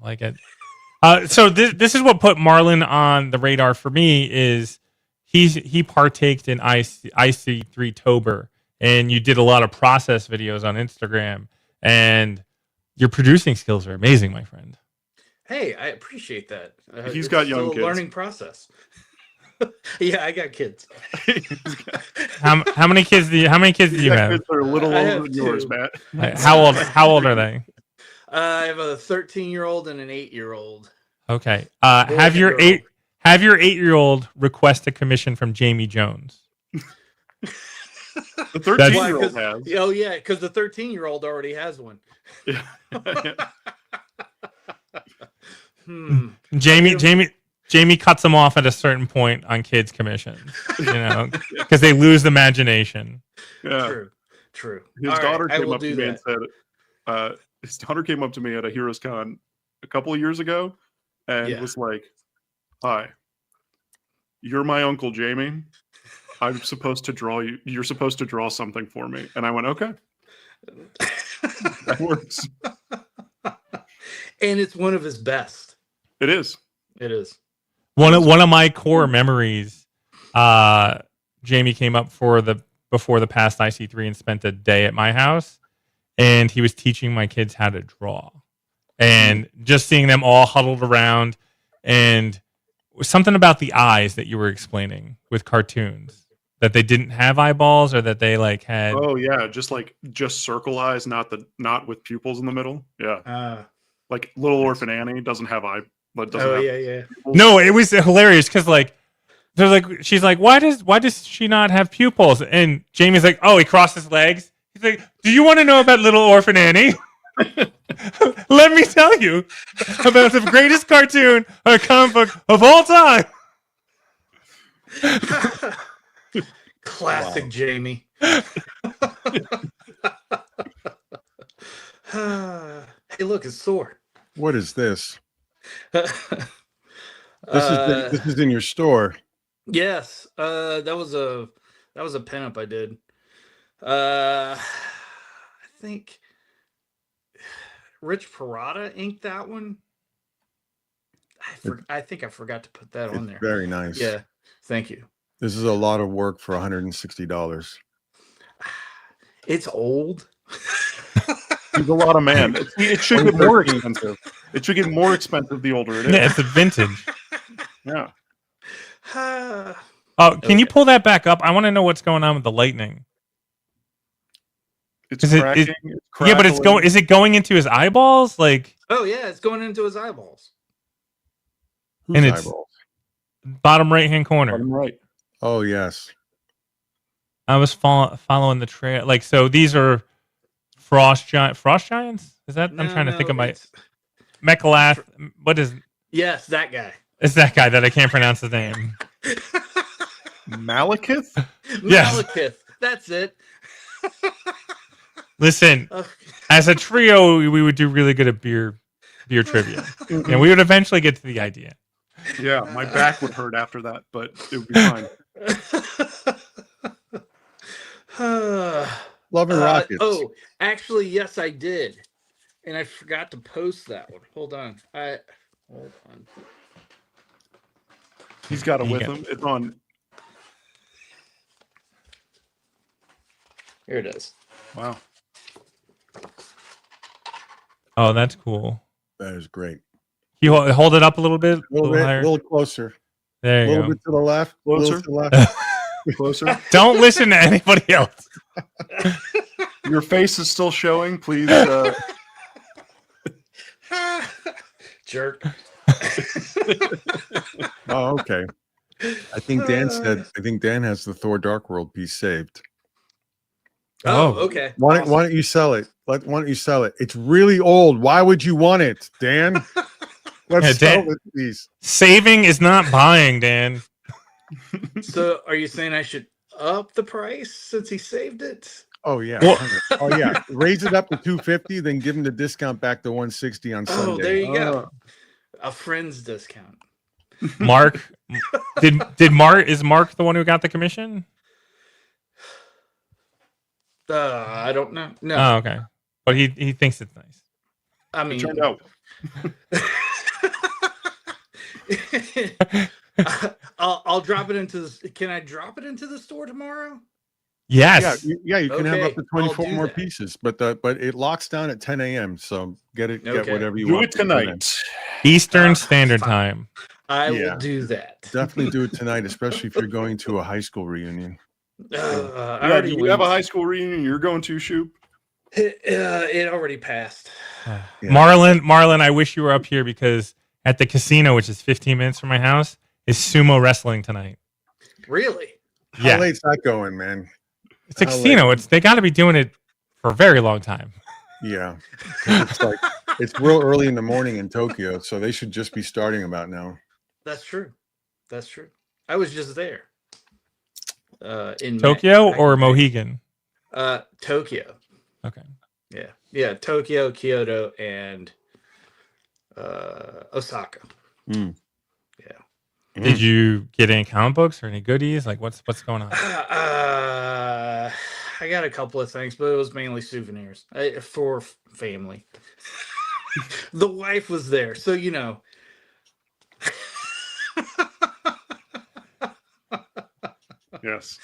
B: Like it. So this is what put Marlon on the radar for me is he partaked in IC3 Tober, and you did a lot of process videos on Instagram, and your producing skills are amazing, my friend.
G: Hey, I appreciate that.
C: He's
G: It's
C: got young
G: still a
C: kids.
G: learning process. Yeah, I got kids.
B: How many kids do you have?
C: Kids are a little
G: I
C: older
G: have
C: than yours,
G: 2.
C: Matt.
B: Like, how old are they?
G: I have a 13-year-old and an 8-year-old.
B: Okay.
G: Boy
B: Have
G: and
B: your
G: girl.
B: 8-year-old request a commission from Jamie Jones.
C: The 13-year-old
G: Why,
C: has.
G: Oh yeah, because the 13-year-old already has one.
C: Yeah.
B: Jamie cuts them off at a certain point on kids' commissions, because they lose imagination.
G: True.
C: His
G: All
C: daughter
G: right, I
C: came
G: will
C: up to
G: do
C: me and
G: that.
C: said, his daughter came up to me at a Heroes Con a couple of years ago and was like, "Hi, you're my Uncle Jamie. I'm supposed to draw you. You're supposed to draw something for me." And I went, "Okay, that works."
G: And it's one of his best.
C: It is.
G: It is.
B: One of my core memories. Jamie came up before the past IC3 and spent a day at my house, and he was teaching my kids how to draw, and just seeing them all huddled around, and something about the eyes that you were explaining with cartoons, that they didn't have eyeballs, or that they had.
C: Oh yeah, just circle eyes, not with pupils in the middle. Yeah, like Little Orphan Annie doesn't have eye. But doesn't have
G: yeah.
C: pupils.
B: No, it was hilarious because she's like, why does she not have pupils? And Jamie's like, oh, he crossed his legs. He's like, do you want to know about Little Orphan Annie? Let me tell you about the greatest cartoon or comic book of all time.
G: Classic Jamie. Hey, look, it's Thor.
A: What is this? This is in your store.
G: Yes, that was a pinup I did. I think Rich Parada inked that one. I think I forgot to put that on there.
A: Very nice.
G: Yeah, thank you.
A: This is a lot of work for $160.
G: It's old.
C: He's a lot of man. It should get more expensive. It should get more expensive the older it is.
B: Yeah, it's a vintage.
C: Yeah.
B: Oh, can you pull that back up? I want to know what's going on with the lightning.
C: It's cracking.
B: Yeah, but is it going into his eyeballs?
G: Oh yeah, it's going into his eyeballs.
A: Whose
B: And it's
A: eyeballs?
B: bottom right-hand corner.
C: Bottom right.
A: Oh yes.
B: I was following the trail. So these are frost giants. Is that? I'm trying to think of my Mechalath. What is?
G: Yes, that guy.
B: It's that guy that I can't pronounce his name.
C: Malekith?
B: Yes.
G: Malekith. That's it.
B: Listen, as a trio, we would do really good at beer trivia. And we would eventually get to the idea.
C: Yeah, my back would hurt after that, but it would be fine.
A: Love and Rockets.
G: Oh, actually, yes, I did, and I forgot to post that one. Hold on.
C: He's got it with him. It's on.
G: Here it is.
C: Wow.
B: Oh, that's cool.
A: That is great.
B: You hold it up a little bit,
A: A little bit,
B: higher.
A: a little closer.
B: There
A: A
B: you
A: little
B: go.
A: bit to the left. A little
C: Closer?
A: to the left.
C: Closer.
B: Don't listen to anybody else.
C: Your face is still showing. Please.
G: Jerk.
A: Oh, okay. I think Dan has the Thor Dark World piece saved.
G: Oh, okay.
A: Why don't you sell it? Why don't you sell it? It's really old. Why would you want it, Dan? Let's sell it, please.
B: Saving is not buying, Dan.
G: So, are you saying I should up the price since he saved it?
A: Oh yeah.
B: Well-
A: Oh yeah. Raise it up to $250, then give him the discount back to $160 on Sunday.
G: Oh, there you go. A friend's discount.
B: Mark, is Mark the one who got the commission?
G: I don't know. No,
B: Oh, okay. But he thinks it's nice.
G: I mean,
C: Turned out.
G: I'll drop it into the. Can I drop it into the store tomorrow?
B: Yes.
A: Yeah, you can have
G: Okay,
A: up to 24
G: I'll do
A: more
G: that.
A: pieces, but it locks down at 10 a.m. So get
G: Okay.
A: whatever you
C: Do
A: want.
C: it tonight.
B: Eastern Standard
G: fine.
B: Time.
G: I
A: Yeah.
G: will do that.
A: Definitely do it tonight, especially if you're going to a high school reunion.
G: I
C: Yeah,
G: already
C: do you have a
G: went.
C: high school reunion you're going to, Shoop?
G: It already passed.
A: Yeah.
B: Marlon, I wish you were up here because at the casino, which is 15 minutes from my house, is sumo wrestling tonight.
G: Really?
A: How late's that going, man?
B: It's Xeno. They got to be doing it for a very long time.
A: Yeah, it's real early in the morning in Tokyo, so they should just be starting about now.
G: That's true. I was just there. In
B: Tokyo or Mohegan?
G: Tokyo.
B: Okay.
G: Yeah. Tokyo, Kyoto, and Osaka.
A: Mm.
G: Yeah.
B: Did you get any comic books or any goodies? Like, what's going on?
G: I got a couple of things, but it was mainly souvenirs for family. The wife was there, so you know.
C: Yes.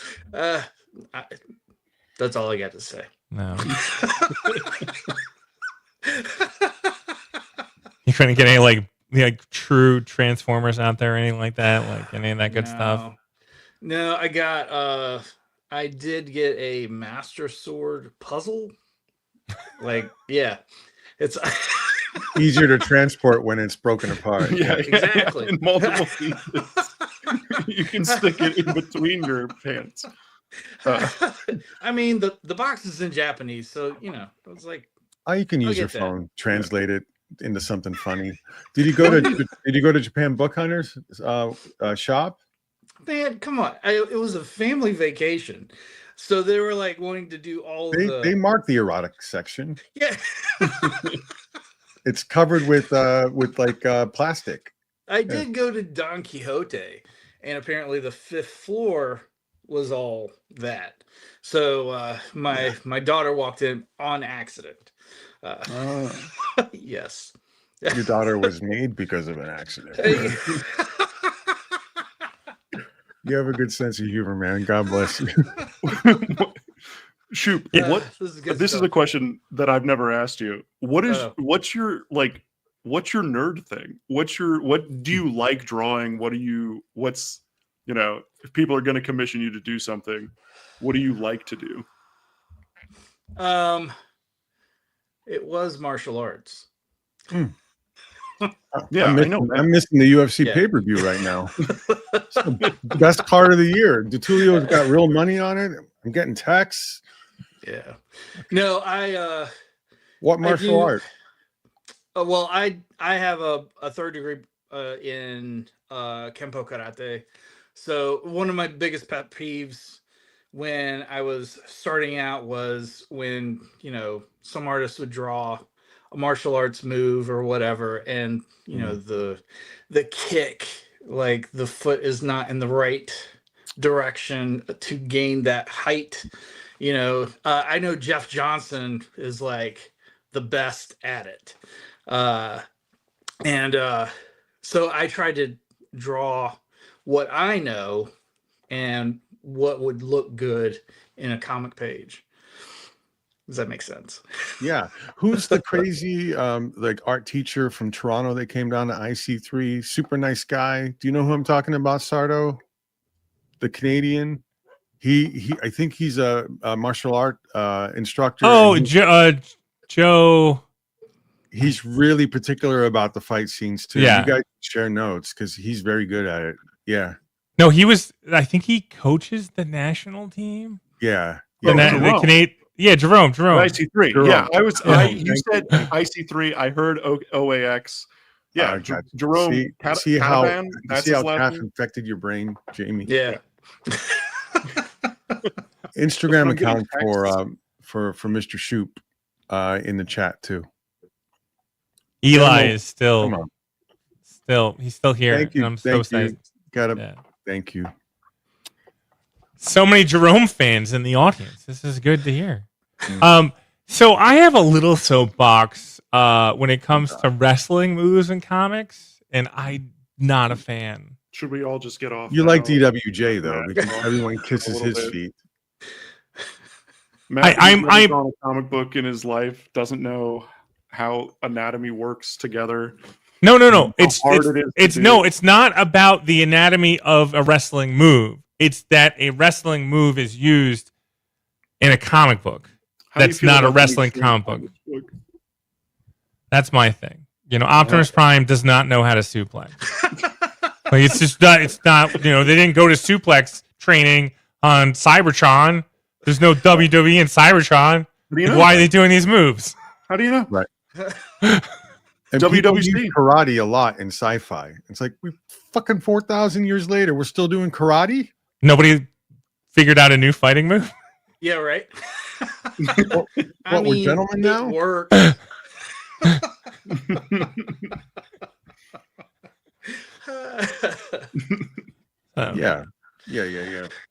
G: That's all I got to say.
B: No. You couldn't get any like true Transformers out there or anything like that? Like any of that good stuff?
G: No, I did get a Master Sword puzzle. Like, yeah. It's
A: Easier to transport when it's broken apart.
C: Yeah,
G: exactly.
C: In multiple pieces. You can stick it in between your pants.
G: I mean, the box is in Japanese, so you know, it was like,
A: You can use your
G: get that.
A: phone, translate it into something funny. Did you go to Japan Book Hunters shop?
G: man, come on. It was a family vacation. So they were like wanting to do all
A: They marked the erotic section.
G: Yeah.
A: It's covered with plastic.
G: I did go to Don Quixote, and apparently the 5th floor was all that. So my daughter walked in on accident. Yes.
A: Your daughter was made because of an accident. You have a good sense of humor, man. God bless you.
C: Shoot,
G: This
C: is a question that I've never asked you. What's your nerd thing? What do you like drawing? If people are going to commission you to do something, what do you like to do?
G: It was martial arts.
C: Yeah,
A: I'm missing the UFC pay-per-view right now. It's the best card of the year. DeTulio's got real money on it. I'm getting texts.
G: Yeah. No,
A: What martial art?
G: Well, I have a 3rd degree in Kempo Karate. So one of my biggest pet peeves when I was starting out was when, some artists would draw a martial arts move or whatever, and the kick, like the foot is not in the right direction to gain that height. I know Jeff Johnson is like the best at it, and so I tried to draw what I know and what would look good in a comic page. Does that make sense?
A: Yeah. Who's the crazy art teacher from Toronto that came down to IC3? Super nice guy. Do you know who I'm talking about, Sardo? The Canadian. I think he's a martial art instructor.
B: Oh, Joe.
A: He's really particular about the fight scenes too.
B: Yeah.
A: You guys share notes because he's very good at it. Yeah.
B: No, I think he coaches the national team.
A: Yeah.
B: The Canadian. Yeah, Jerome.
C: IC3.
A: Jerome.
C: Yeah, you
A: Thank
C: said IC3. I heard OAX. Yeah, Jerome.
A: See how
C: Catavan,
A: CAF infected your brain, Jamie.
G: Yeah.
A: Instagram account for Mr. Shoop in the chat too.
B: Eli is still
A: Come on.
B: he's still here.
A: Thank you.
B: And I'm so excited.
A: Thank you.
B: So many Jerome fans in the audience. This is good to hear. So I have a little soapbox when it comes to wrestling moves in comics, and I'm not a fan.
C: Should we all just get off?
A: You like DWJ though, because everyone kisses his feet.
C: Matt,
B: I'm
C: on a comic book in his life, doesn't know how anatomy works together.
B: No. It's not about the anatomy of a wrestling move. It's that a wrestling move is used in a comic book. That's not a wrestling comic book. That's my thing. Optimus Prime does not know how to suplex. Like it's not. They didn't go to suplex training on Cybertron. There's no WWE and Cybertron.
C: How do you
B: Like,
C: know?
B: why are they doing these moves?
C: How do you know?
A: Right. And people
C: WWC.
A: use karate a lot in sci-fi. It's like we fucking 4,000 years later, we're still doing karate.
B: Nobody figured out a new fighting move.
G: Yeah, right.
A: What, we're gentlemen now?
G: It works.
A: Yeah.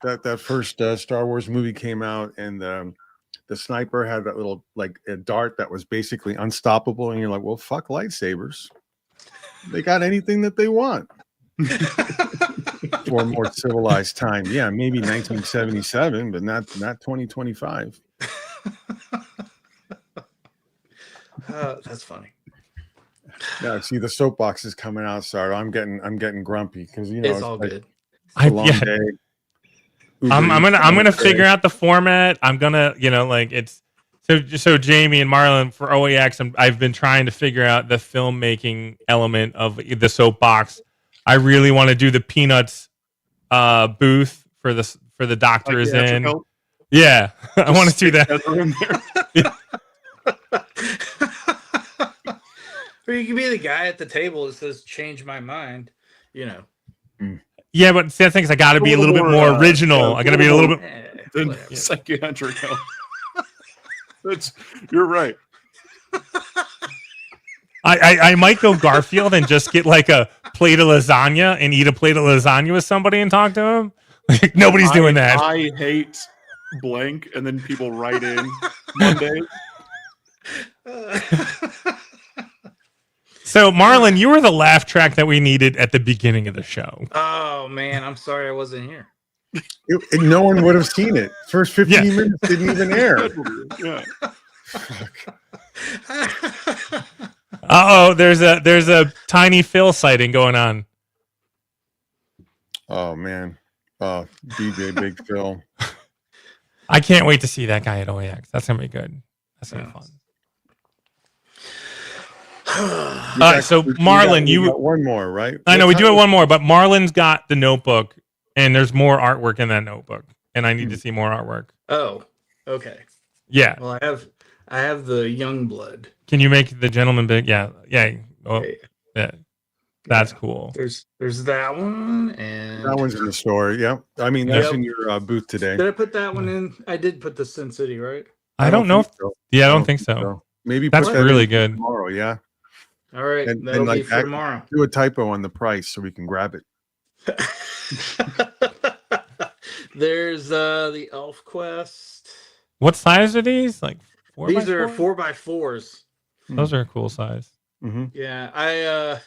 A: That first Star Wars movie came out, and the sniper had that little like a dart that was basically unstoppable, and you're like, well, fuck lightsabers. They got anything that they want for a more civilized time. Yeah, maybe 1977, but not 2025.
G: That's funny.
A: Yeah, see the soapbox is coming out, Sardo. I'm getting grumpy because you know
G: It's all
A: like,
G: good.
A: it's a long day.
B: I'm gonna figure out the format. I'm gonna, like it's so Jamie and Marlon for OAX. I've been trying to figure out the filmmaking element of the soapbox. I really want to do the Peanuts booth for the doctor is in. Yeah, I want to do that.
G: Or you can be the guy at the table that says "Change my mind."
B: Yeah, but see, the thing is, I got to be a little bit more original. I got to be a little bit.
C: Then
G: Whatever.
C: psychiatric help. You're right.
B: I might go Garfield and just get like a plate of lasagna and eat a plate of lasagna with somebody and talk to him. Like nobody's doing that.
C: I hate blank, and then people write in Monday.
B: So Marlon, you were the laugh track that we needed at the beginning of the show.
G: Oh man, I'm sorry I wasn't here.
A: No one would have seen it. First 15 minutes didn't even air.
C: Yeah.
B: There's a tiny Phil sighting going on.
A: Oh man. Oh, DJ Big Phil.
B: I can't wait to see that guy at OAX. That's gonna be good. That's gonna be fun. All right, so Marlon,
A: you got one more, right?
B: I know we do have one more, but Marlon's got the notebook, and there's more artwork in that notebook, and I need to see more artwork.
G: Oh, okay.
B: Yeah.
G: Well, I have the young blood.
B: Can you make the gentleman big? Yeah. Oh, yeah. That's cool.
G: There's that one, and
A: that one's in the store. Yeah, I mean that's in your booth today.
G: Did I put that one in? I did put the Sin City, right?
B: I don't know.
A: So.
B: Yeah, I don't think so.
A: Maybe
B: that's
A: put that
B: really
A: in
B: good.
A: Tomorrow, yeah.
G: All right,
A: and
G: that'll
A: like
G: be for tomorrow.
A: Do a typo on the price so we can grab it.
G: There's the Elf Quest.
B: What size are these? Like 4x4?
G: These are 4x4s.
B: Those are a cool size.
A: Mm-hmm.
G: Yeah, it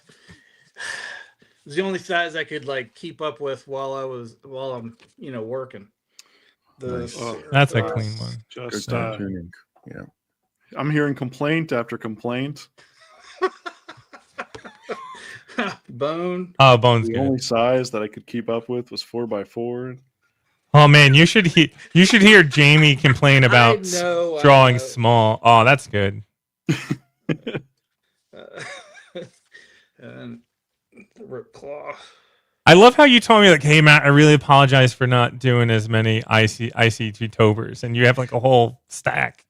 G: was the only size I could like keep up with while I'm working.
B: That's a clean one.
C: Just
A: yeah.
C: I'm hearing complaint after complaint.
G: Bone.
B: Oh, Bone's
C: the
B: good.
C: only size that I could keep up with was 4x4.
B: Oh man, you should hear Jamie complain about drawing small. Oh, that's good.
G: And the Rip Claw.
B: I love how you told me like, hey Matt, I really apologize for not doing as many IC3 Tobers, and you have like a whole stack.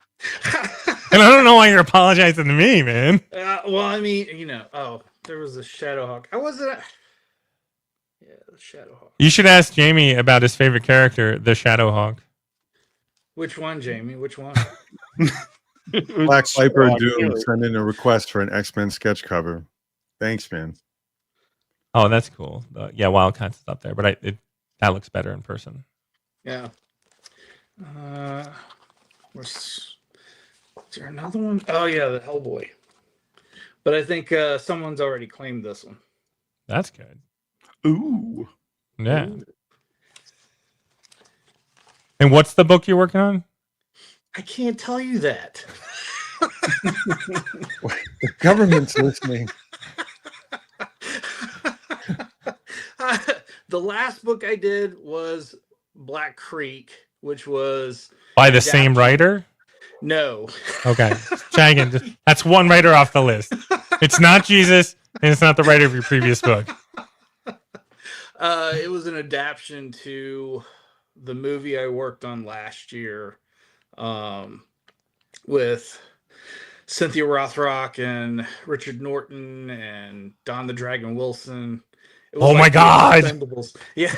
B: And I don't know why you're apologizing to me, man.
G: Well, I mean, there was a Shadowhawk. I wasn't. Yeah, the Shadowhawk.
B: You should ask Jamie about his favorite character, the Shadowhawk.
G: Which one, Jamie? Which one?
A: Black Viper Doom send in a request for an X-Men sketch cover. Thanks, man.
B: Oh, that's cool. Yeah, Wildcat's is up there, but that looks better in person.
G: Yeah. Is there another one? Oh yeah, the Hellboy. But I think someone's already claimed this one.
B: That's good.
C: Ooh.
B: Yeah. Ooh. And what's the book you're working on?
G: I can't tell you that.
A: The government's listening.
G: The last book I did was Black Creek, which was
B: by the same writer.
G: No.
B: Okay. Changin, that's one writer off the list. It's not Jesus, and it's not the writer of your previous book.
G: It was an adaptation to the movie I worked on last year with Cynthia Rothrock and Richard Norton and Don the Dragon Wilson. It was
B: Oh my
G: like the
B: God.
G: Expendables. Yeah.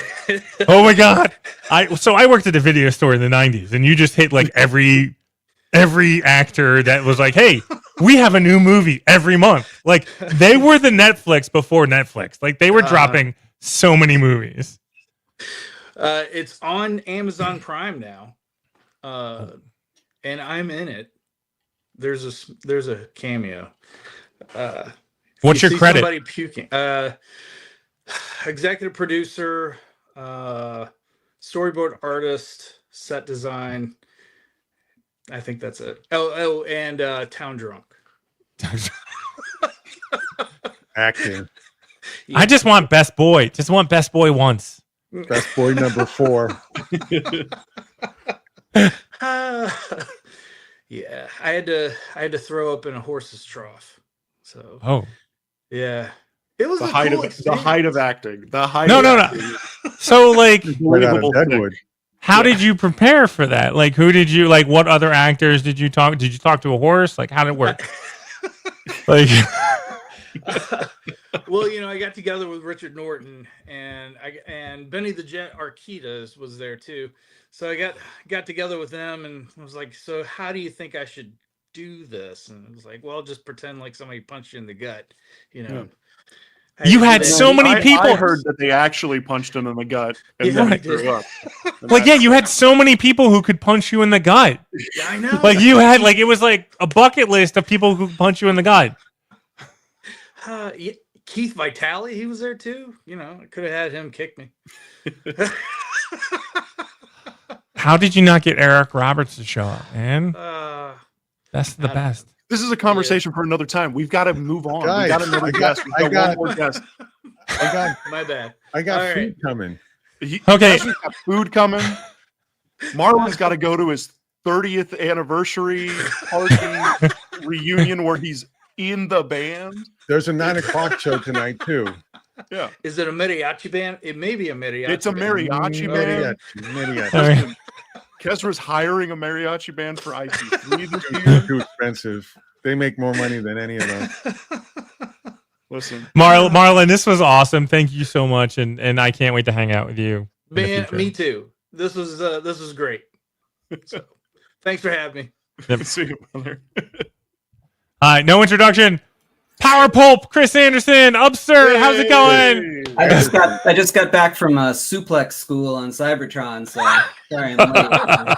B: Oh my God. I worked at a video store in the 90s, and you just hit like every actor that was like, hey, we have a new movie every month. Like, they were the Netflix before Netflix. Like, they were dropping so many movies.
G: It's on Amazon Prime now. And I'm in it. There's a cameo.
B: What's your credit?
G: Somebody puking. Executive producer, storyboard artist, set design. I think that's it. Oh, and Town Drunk.
A: Acting.
G: Yeah.
B: I just want best boy. Just want best boy once.
A: Best boy number 4.
G: Yeah, I had to throw up in a horse's trough. So
B: Oh.
G: yeah, it was
C: The
G: a
C: height
G: cool
C: of
G: experience.
C: acting. The height.
B: No,
C: of
B: no, no.
C: acting.
B: So, like,
A: Right out of
C: Believable
A: Deadwood.
B: how did you prepare for that? Like, who did you like? What other actors did you talk? Did you talk to a horse? Like, how did it work? Like,
G: Well, I got together with Richard Norton and Benny the Jet Arquitas was there too. So I got together with them and was like, so how do you think I should do this? And it was like, well, just pretend like somebody punched you in the gut,
C: Yeah.
B: You had so many people.
C: I heard that they actually punched him in the gut and
G: Yeah,
C: then
G: I
C: he threw
G: did.
C: up.
B: Like, yeah, you had so many people who could punch you in the gut.
G: Yeah, I know.
B: Like, you had like it was like a bucket list of people who could punch you in the gut.
G: Yeah, Keith Vitale, he was there too. I could have had him kick me.
B: How did you not get Eric Roberts to show up, man? That's the
G: I don't
B: best.
C: This is a conversation for another time. We've got to move on.
A: Guys,
C: We got another guest. We've got one more guest.
G: My bad.
A: I got
G: All
A: food
G: right.
A: coming.
B: Okay.
C: He's got food coming. Marlon's got to go to his 30th anniversary party reunion where he's in the band.
A: There's a 9:00 show tonight too.
C: Yeah,
G: Is it a mariachi band? It may be a mariachi.
C: it's a
G: band.
C: mariachi band.
A: Mariachi.
B: All right.
C: Kesra's hiring a mariachi band for IC3 this year.
A: Too expensive. They make more money than any of them.
C: Listen,
B: Marlon, this was awesome. Thank you so much, and I can't wait to hang out with you. in the
G: Man,
B: future.
G: me too. This was great. So, thanks for having me.
B: Yep.
C: see you, brother.
B: All right, no introduction. Power Pulp, Chris Anderson, up, sir. How's it going?
C: Hey.
H: I just got back from suplex school on Cybertron, so sorry I'm late.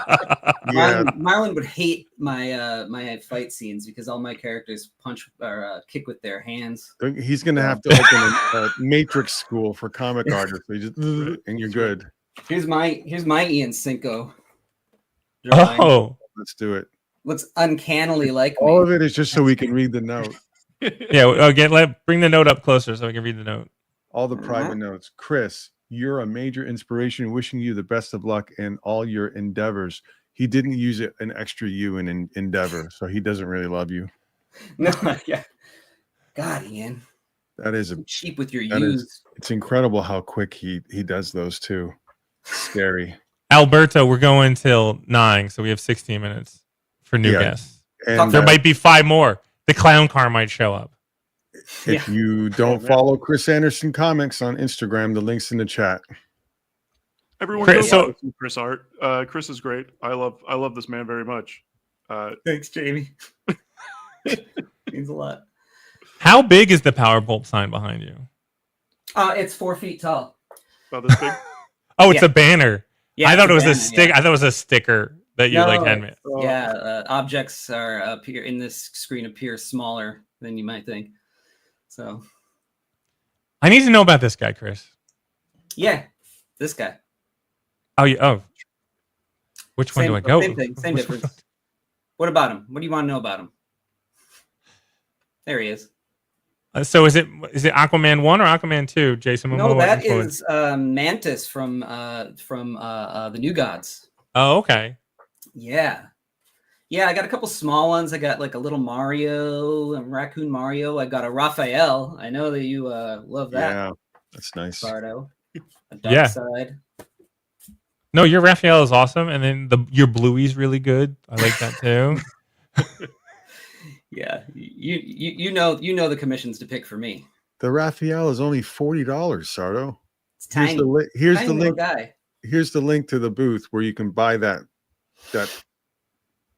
A: Yeah.
H: Marlon would hate my my fight scenes because all my characters punch or kick with their hands.
A: He's gonna have to open a matrix school for comic artists. So you just, and you're good.
H: Here's my Ian Cinco. drawing.
B: Oh,
A: Let's do it.
H: Looks uncannily like
A: All
H: me.
A: of it is just so we can read the note.
B: yeah. Again, bring the note up closer so we can read the note.
A: All the private notes. Chris, you're a major inspiration. Wishing you the best of luck in all your endeavors. He didn't use an extra U in endeavor, so he doesn't really love you.
H: No, yeah. God, Ian,
A: That is a.
H: cheap with your
A: That is-
H: U's.
A: It's incredible how quick he does those too. Scary.
B: Alberto, we're going till 9, so we have 16 minutes for new
A: Yeah.
B: guests.
A: And
B: There might be 5 more. The clown car might show up.
A: if you don't follow Chris Anderson Comics on Instagram, the link's in the chat.
C: Everyone
B: Chris,
C: go watch Chris art. Chris is great. I love this man very much.
H: Thanks, Jamie. Means a lot.
B: How big is the Power Pulp sign behind you?
H: It's 4 feet tall.
C: About this big.
B: Oh, it's
H: Yeah.
B: a banner.
H: Yeah,
B: I thought
H: it's
B: it was a
H: banner,
B: stick.
H: yeah.
B: I thought it was a sticker that you like hand me.
H: Yeah, objects are appear in this screen appear smaller than you might think. So
B: I need to know about this guy, Chris.
H: yeah, this guy.
B: Oh, yeah. Oh, which one do I go?
H: Same thing, same difference. What about him? What do you want to know about him? There he is.
B: So is it Aquaman 1 or Aquaman 2? Jason Momoa.
H: No, that
B: influence?
H: is Mantis from the New Gods.
B: Oh, okay.
H: Yeah. Yeah, I got a couple small ones. I got like a little Mario, a Raccoon Mario. I got a Raphael. I know that you love that,
A: Yeah, that's nice.
H: Sardo. A Dark
B: Yeah.
H: Side.
B: No, your Raphael is awesome, and then your Bluey's really good. I like that too.
H: Yeah, you know the commissions to pick for me.
A: The Raphael is only $40, Sardo.
H: It's tiny.
A: Here's
H: tiny
A: the
H: little
A: link.
H: guy.
A: Here's the link to the booth where you can buy that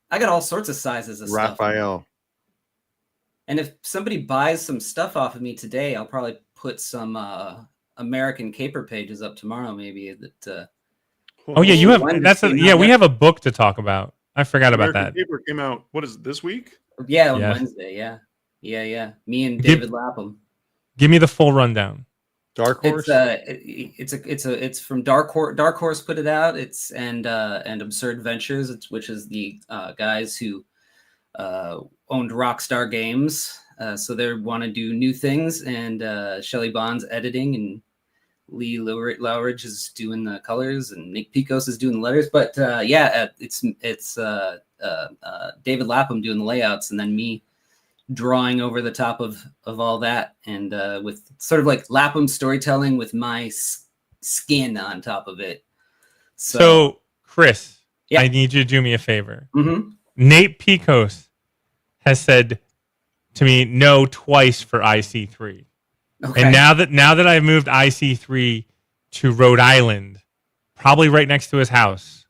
H: I got all sorts of sizes of stuff.
A: Raphael.
H: And if somebody buys some stuff off of me today, I'll probably put some American Caper pages up tomorrow, maybe. That.
B: Oh yeah, you have.
H: One
B: That's
H: came
B: yeah.
H: out
B: We
H: yet.
B: have a book to talk about. I forgot about
C: American
B: that.
C: Paper came out. What is it, this week?
H: Yeah, on
B: Yes.
H: Wednesday. Yeah. Me and
B: Give-
H: David Lapham.
B: Give me the full rundown.
A: Dark Horse.
H: It's from Dark Horse put it out. It's and Absurd Ventures, which is the guys who owned Rockstar Games. So they want to do new things, and Shelley Bond's editing, and Lee Lowridge is doing the colors, and Nick Picos is doing the letters. But it's David Lapham doing the layouts, and then me drawing over the top of all that, and with sort of like Lapham storytelling with my skin on top of it.
B: So Chris,
H: Yeah.
B: I need you to do me a favor.
H: Mhm.
B: Nate Picos has said to me no twice for IC3.
H: Okay.
B: And now that I've moved IC3 to Rhode Island, probably right next to his house,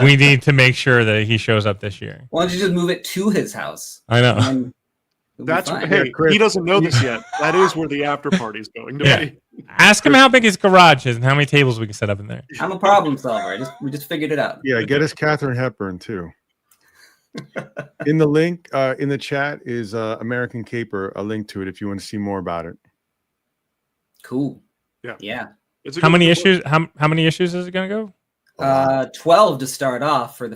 B: we need to make sure that he shows up this year.
H: Why don't you just move it to his house?
B: I know.
H: And it'll be
C: That's
H: fine.
C: hey,
A: Chris.
C: he doesn't know this yet. That is where the after party is going to
B: Yeah.
C: be.
B: Ask him how big his garage is and how many tables we can set up in there.
H: I'm a problem solver. We just figured it out.
A: Yeah, get us Katharine Hepburn too. In the link in the chat is American Caper, a link to it if you want to see more about it.
H: Cool.
C: Yeah. It's a
B: How
C: good
B: many
C: book.
B: issues? How many issues is it going to go?
H: 12 to start off for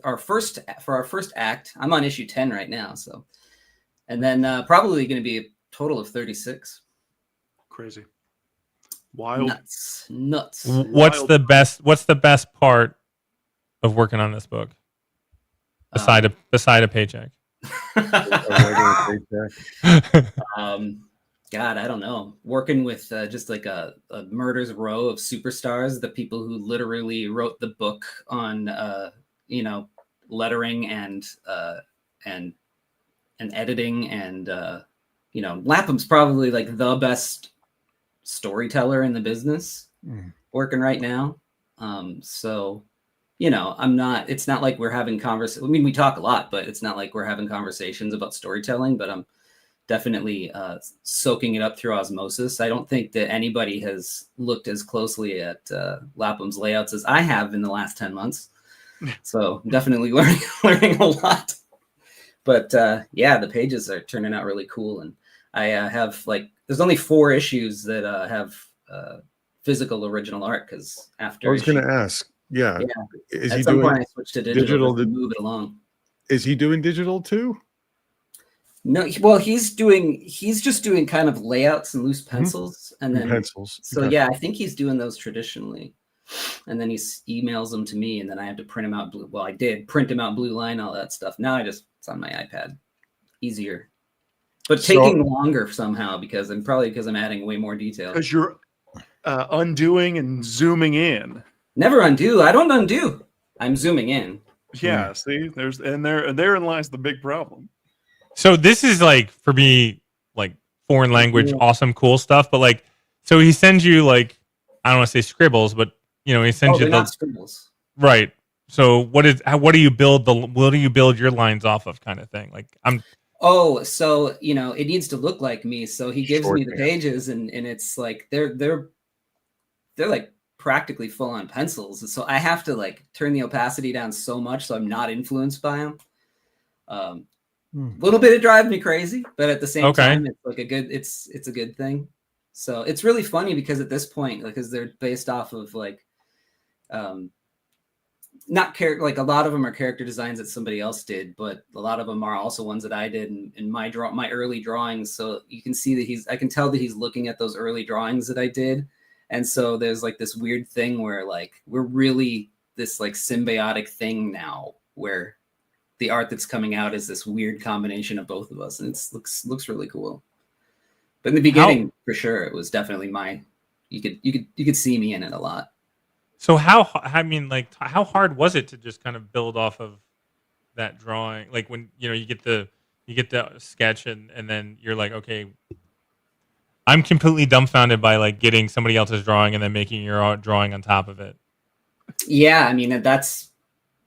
H: our first act. I'm on issue 10 right now, so, and then probably going to be a total of 36.
C: Crazy. Wild.
H: Nuts.
B: What's
C: Wild.
B: the best part of working on this book beside a paycheck?
A: A regular paycheck.
H: God, I don't know. Working with just like a murder's row of superstars, the people who literally wrote the book on, lettering and editing, and Lapham's probably like the best storyteller in the business working right now. So, it's not like we're having I mean, we talk a lot, but it's not like we're having conversations about storytelling, but I'm definitely soaking it up through osmosis. I don't think that anybody has looked as closely at Lapham's layouts as I have in the last 10 months. So I'm definitely learning a lot. But the pages are turning out really cool. And I have there's only 4 issues that have physical original art, because after
A: I was going to ask. Yeah. Is
H: at
A: he
H: some
A: doing
H: point I switched to digital to move it along.
A: Is he doing digital too?
H: No, well, he's just doing kind of layouts and loose pencils, and then
A: Pencils.
H: So
A: Okay.
H: yeah, I think he's doing those traditionally, and then he emails them to me, and then I have to print them out. I did print them out, blue line, all that stuff. Now it's on my iPad, easier, but taking longer somehow because I'm adding way more detail.
C: Because you're undoing and zooming in.
H: Never undo. I don't undo. I'm zooming in.
C: Yeah, see, therein lies the big problem.
B: So this is like, for me, like foreign language, awesome, cool stuff. But so he sends you I don't want to say scribbles, but he sends you
H: not scribbles.
B: Right. So what do you build your lines off of, kind of thing?
H: So it needs to look like me. So he gives me the pages, and it's like they're like practically full on pencils. So I have to turn the opacity down so much so I'm not influenced by them. A little bit, it drives me crazy, but at the same time, it's it's a good thing. So it's really funny because at this point, because they're based off of not character, a lot of them are character designs that somebody else did, but a lot of them are also ones that I did in my early drawings. So you can see that I can tell that he's looking at those early drawings that I did. And so there's this weird thing where we're really this symbiotic thing now, where the art that's coming out is this weird combination of both of us, and it looks really cool. But in the beginning, for sure, it was definitely you could see me in it a lot.
B: So how how hard was it to just kind of build off of that drawing? Like when you get the sketch and then you're like, okay, I'm completely dumbfounded by like getting somebody else's drawing and then making your drawing on top of it.
H: Yeah, I mean that's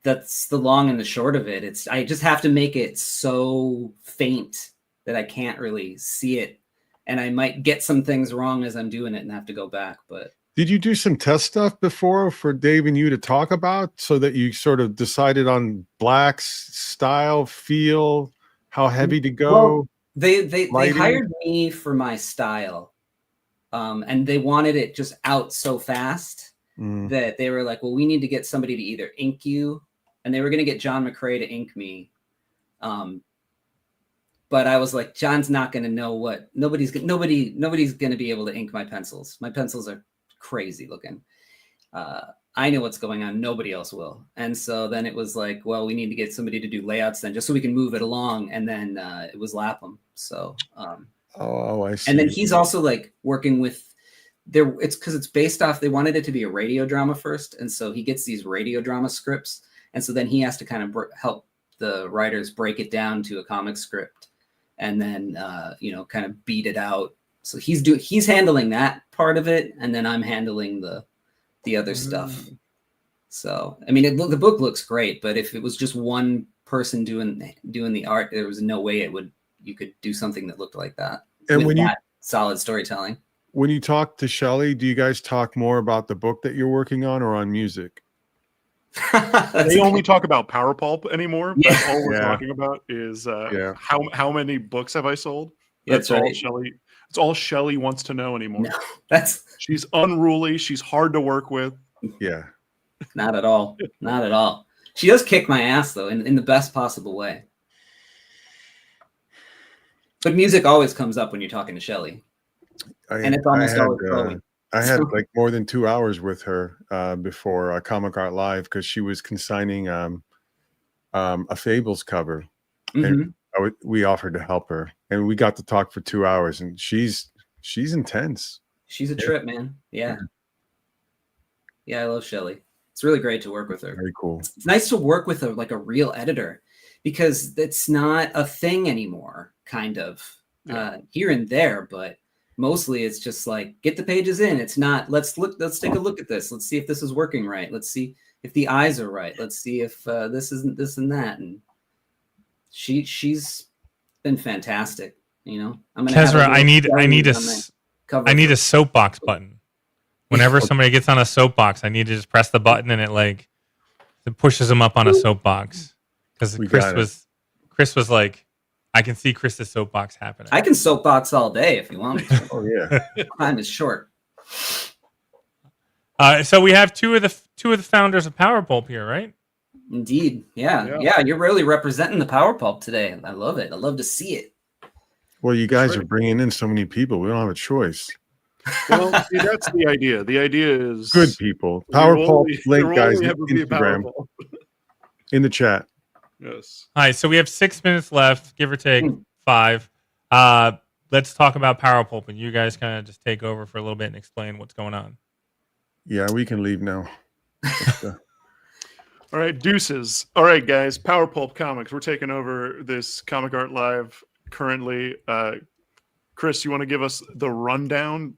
H: the long and the short of it. I just have to make it so faint that I can't really see it, and I might get some things wrong as I'm doing it and have to go back. But
A: Did you do some test stuff before for Dave and you to talk about so that you sort of decided on Black's style, feel, how heavy to go?
H: Well, they
A: lighting?
H: hired me for my style, and they wanted it just out so fast that they were like, well, we need to get somebody to either ink you, and they were going to get John McCrae to ink me. But I was like, John's not going to know what nobody's going to be able to ink my pencils. My pencils are crazy looking. I know what's going on. Nobody else will. And so then it was like, well, we need to get somebody to do layouts then, just so we can move it along. And then it was Lapham. So,
A: I see.
H: And then he's also like working with it's because it's based off, they wanted it to be a radio drama first. And so he gets these radio drama scripts. And so then he has to kind of help the writers break it down to a comic script and then, kind of beat it out. So he's handling that part of it. And then I'm handling the other stuff. So, I mean, the book looks great, but if it was just one person doing the art, there was no way you could do something that looked like that.
A: And when
H: that solid storytelling.
A: When you talk to Shelley, do you guys talk more about the book that you're working on or on music?
C: They only talk about Power Pulp anymore.
H: Yeah.
C: That's all we're talking about is how many books have I sold? That's all Shelley. It's all Shelley wants to know anymore.
H: No,
C: she's unruly. She's hard to work with.
A: Yeah.
H: Not at all. Not at all. She does kick my ass though, in the best possible way. But music always comes up when you're talking to Shelley. And it's almost always flowing.
A: I had like more than 2 hours with her before Comic Art Live because she was consigning a Fables cover. And we offered to help her. And we got to talk for 2 hours. And she's intense.
H: She's a trip, man. Yeah. Yeah, I love Shelley. It's really great to work with her.
A: Very cool.
H: It's nice to work with a real editor because it's not a thing anymore, kind of. Here and there, but mostly it's just like get the pages in. It's not let's take a look at this. Let's see if this is working right. Let's see if the eyes are right. Let's see if this isn't this and that. And she's been fantastic. I'm gonna
B: Kesra, I need a soapbox button. Whenever somebody gets on a soapbox, I need to just press the button and it pushes them up on a soapbox. Because Chris was like, I can see Chris's soapbox happening.
H: I can soapbox all day if you want me to.
A: Oh yeah.
H: Time is short.
B: So we have two of the founders of Power Pulp here, right?
H: Indeed. Yeah. You're really representing the Power Pulp today. I love it. I love to see it.
A: Well, you guys are bringing in so many people. We don't have a choice.
C: Well, see, that's the idea. The idea is
A: good people. Power Pulp link, guys. Instagram in the chat.
C: Yes.
B: All right. So we have 6 minutes left, give or take 5. Let's talk about Power Pulp, and you guys kind of just take over for a little bit and explain what's going on.
A: Yeah, we can leave now.
C: All right, deuces. All right, guys. Power Pulp Comics. We're taking over this Comic Art Live currently. Chris, you want to give us the rundown?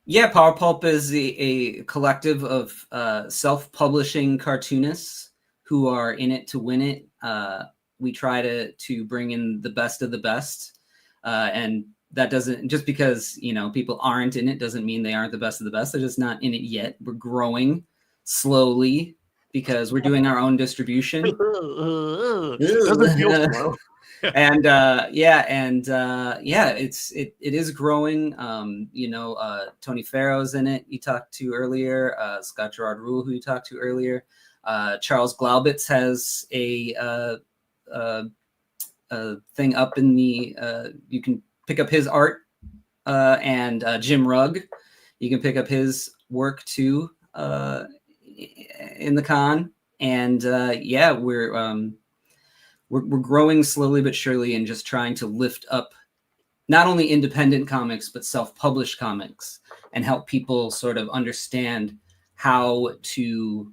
H: Yeah, Power Pulp is a collective of self-publishing cartoonists who are in it to win it. We try to bring in the best of the best. And that doesn't, just because, people aren't in it doesn't mean they aren't the best of the best. They're just not in it yet. We're growing slowly because we're doing our own distribution.
C: It doesn't feel slow.
H: And it is growing. Tony Farrow's in it. You talked to earlier. Scott Gerard Rule, who you talked to earlier. Charles Glaubitz has a thing up in the. You can pick up his art, and Jim Rugg. You can pick up his work too in the con. And we're growing slowly but surely and just trying to lift up not only independent comics, but self-published comics and help people sort of understand the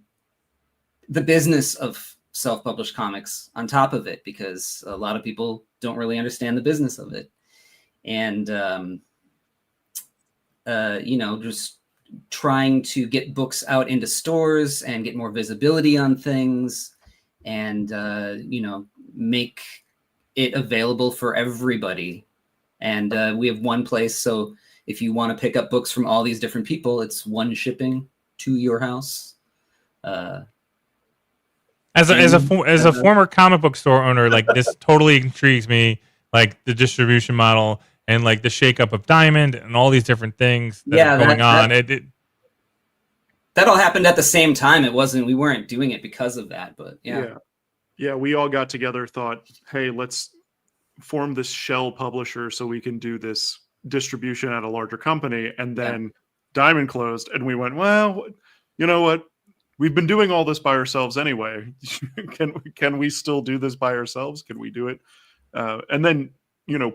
H: business of self-published comics on top of it, because a lot of people don't really understand the business of it. And, just trying to get books out into stores and get more visibility on things and, make it available for everybody. And we have one place. So if you want to pick up books from all these different people, it's one shipping to your house.
B: As a former comic book store owner, like this totally intrigues me, like the distribution model and like the shakeup of Diamond and all these different things that are going on.
H: That all happened at the same time. We weren't doing it because of that, but
C: yeah. We all got together, thought, hey, let's form this shell publisher so we can do this distribution at a larger company. And then Diamond closed, and we went, well, you know what? We've been doing all this by ourselves anyway. Can we still do this by ourselves? Can we do it? And then,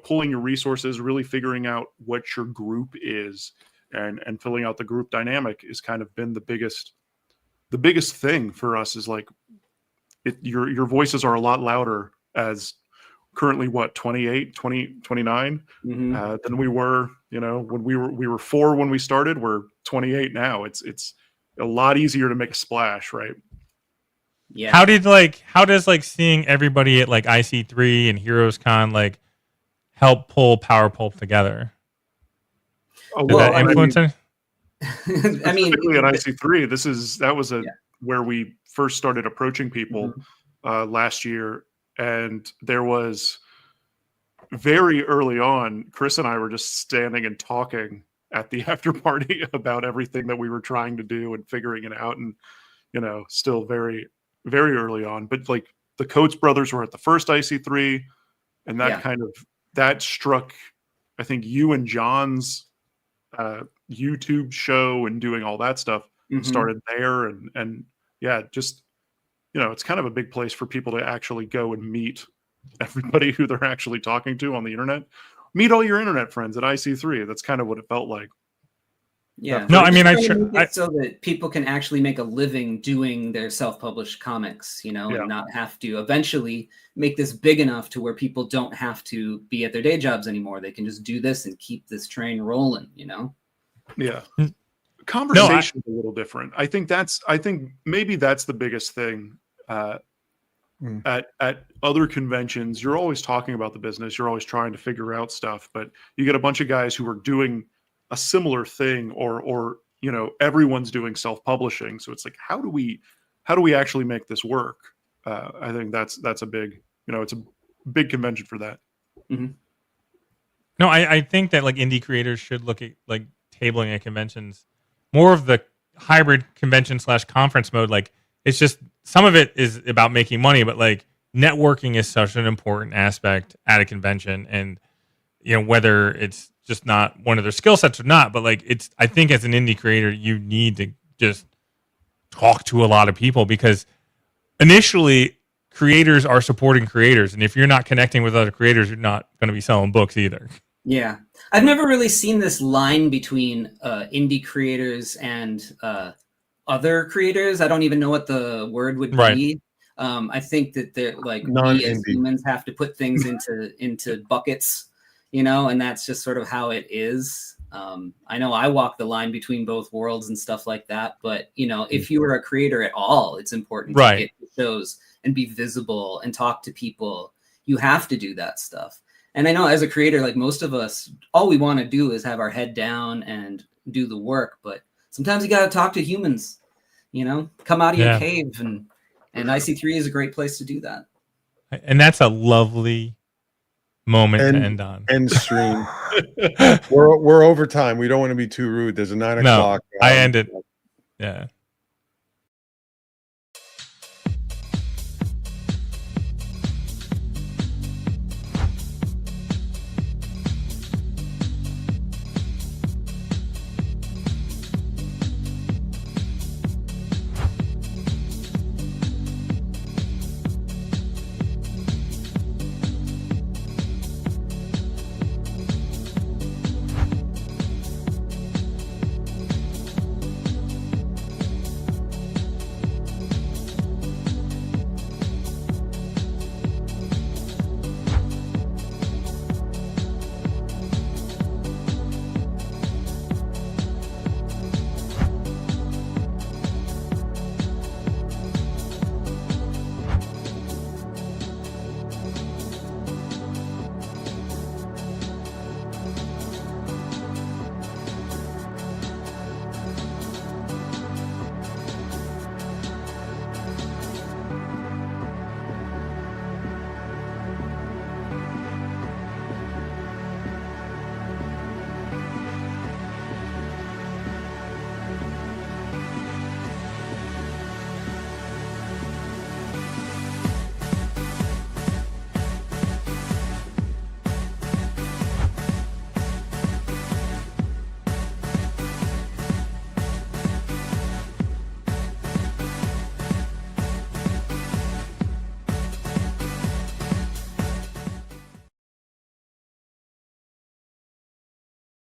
C: pulling your resources, really figuring out what your group is, and filling out the group dynamic has kind of been the biggest thing for us. Is like, your voices are a lot louder as currently 28, 29 than we were, when we were 4 when we started. We're 28 now. It's a lot easier to make a splash, right?
H: Yeah.
B: How does seeing everybody at like IC3 and Heroes Con like help pull Power Pulp together? Did that influence it?
H: I mean,
C: specifically at IC3, that was where we first started approaching people last year, and there was very early on, Chris and I were just standing and talking at the after party about everything that we were trying to do and figuring it out, and still very, very early on. But like the Coates brothers were at the first IC3, and that struck, I think, you and John's YouTube show and doing all that stuff started there, and just it's kind of a big place for people to actually go and meet everybody who they're actually talking to on the internet. Meet all your internet friends at IC3. That's kind of what it felt like.
H: Yeah.
B: No, I mean,
H: so that people can actually make a living doing their self-published comics, and not have to eventually make this big enough to where people don't have to be at their day jobs anymore. They can just do this and keep this train rolling,
C: Yeah. Conversation's a little different. I think maybe that's the biggest thing. At other conventions, you're always talking about the business. You're always trying to figure out stuff, but you get a bunch of guys who are doing a similar thing, or everyone's doing self-publishing. So it's like, how do we actually make this work? I think that's a big, it's a big convention for that.
H: Mm-hmm.
B: No, I think that like indie creators should look at like tabling at conventions, more of the hybrid convention / conference mode. Like, it's just, some of it is about making money, but like networking is such an important aspect at a convention. And, whether it's just not one of their skill sets or not, but like I think as an indie creator, you need to just talk to a lot of people, because initially creators are supporting creators. And if you're not connecting with other creators, you're not going to be selling books either.
H: Yeah. I've never really seen this line between indie creators and other creators. I don't even know what the word would be. I think that they're like, we as humans have to put things into buckets, and that's just sort of how it is. I know I walk the line between both worlds and stuff like that, but if you are a creator at all, it's important to get to shows and be visible and talk to people. You have to do that stuff. And I know as a creator, like most of us, all we want to do is have our head down and do the work, but sometimes you got to talk to humans, come out of your cave, and IC3 is a great place to do that.
B: And that's a lovely moment to end on.
A: End stream. we're over time. We don't want to be too rude. There's a 9 o'clock.
B: I ended. Yeah.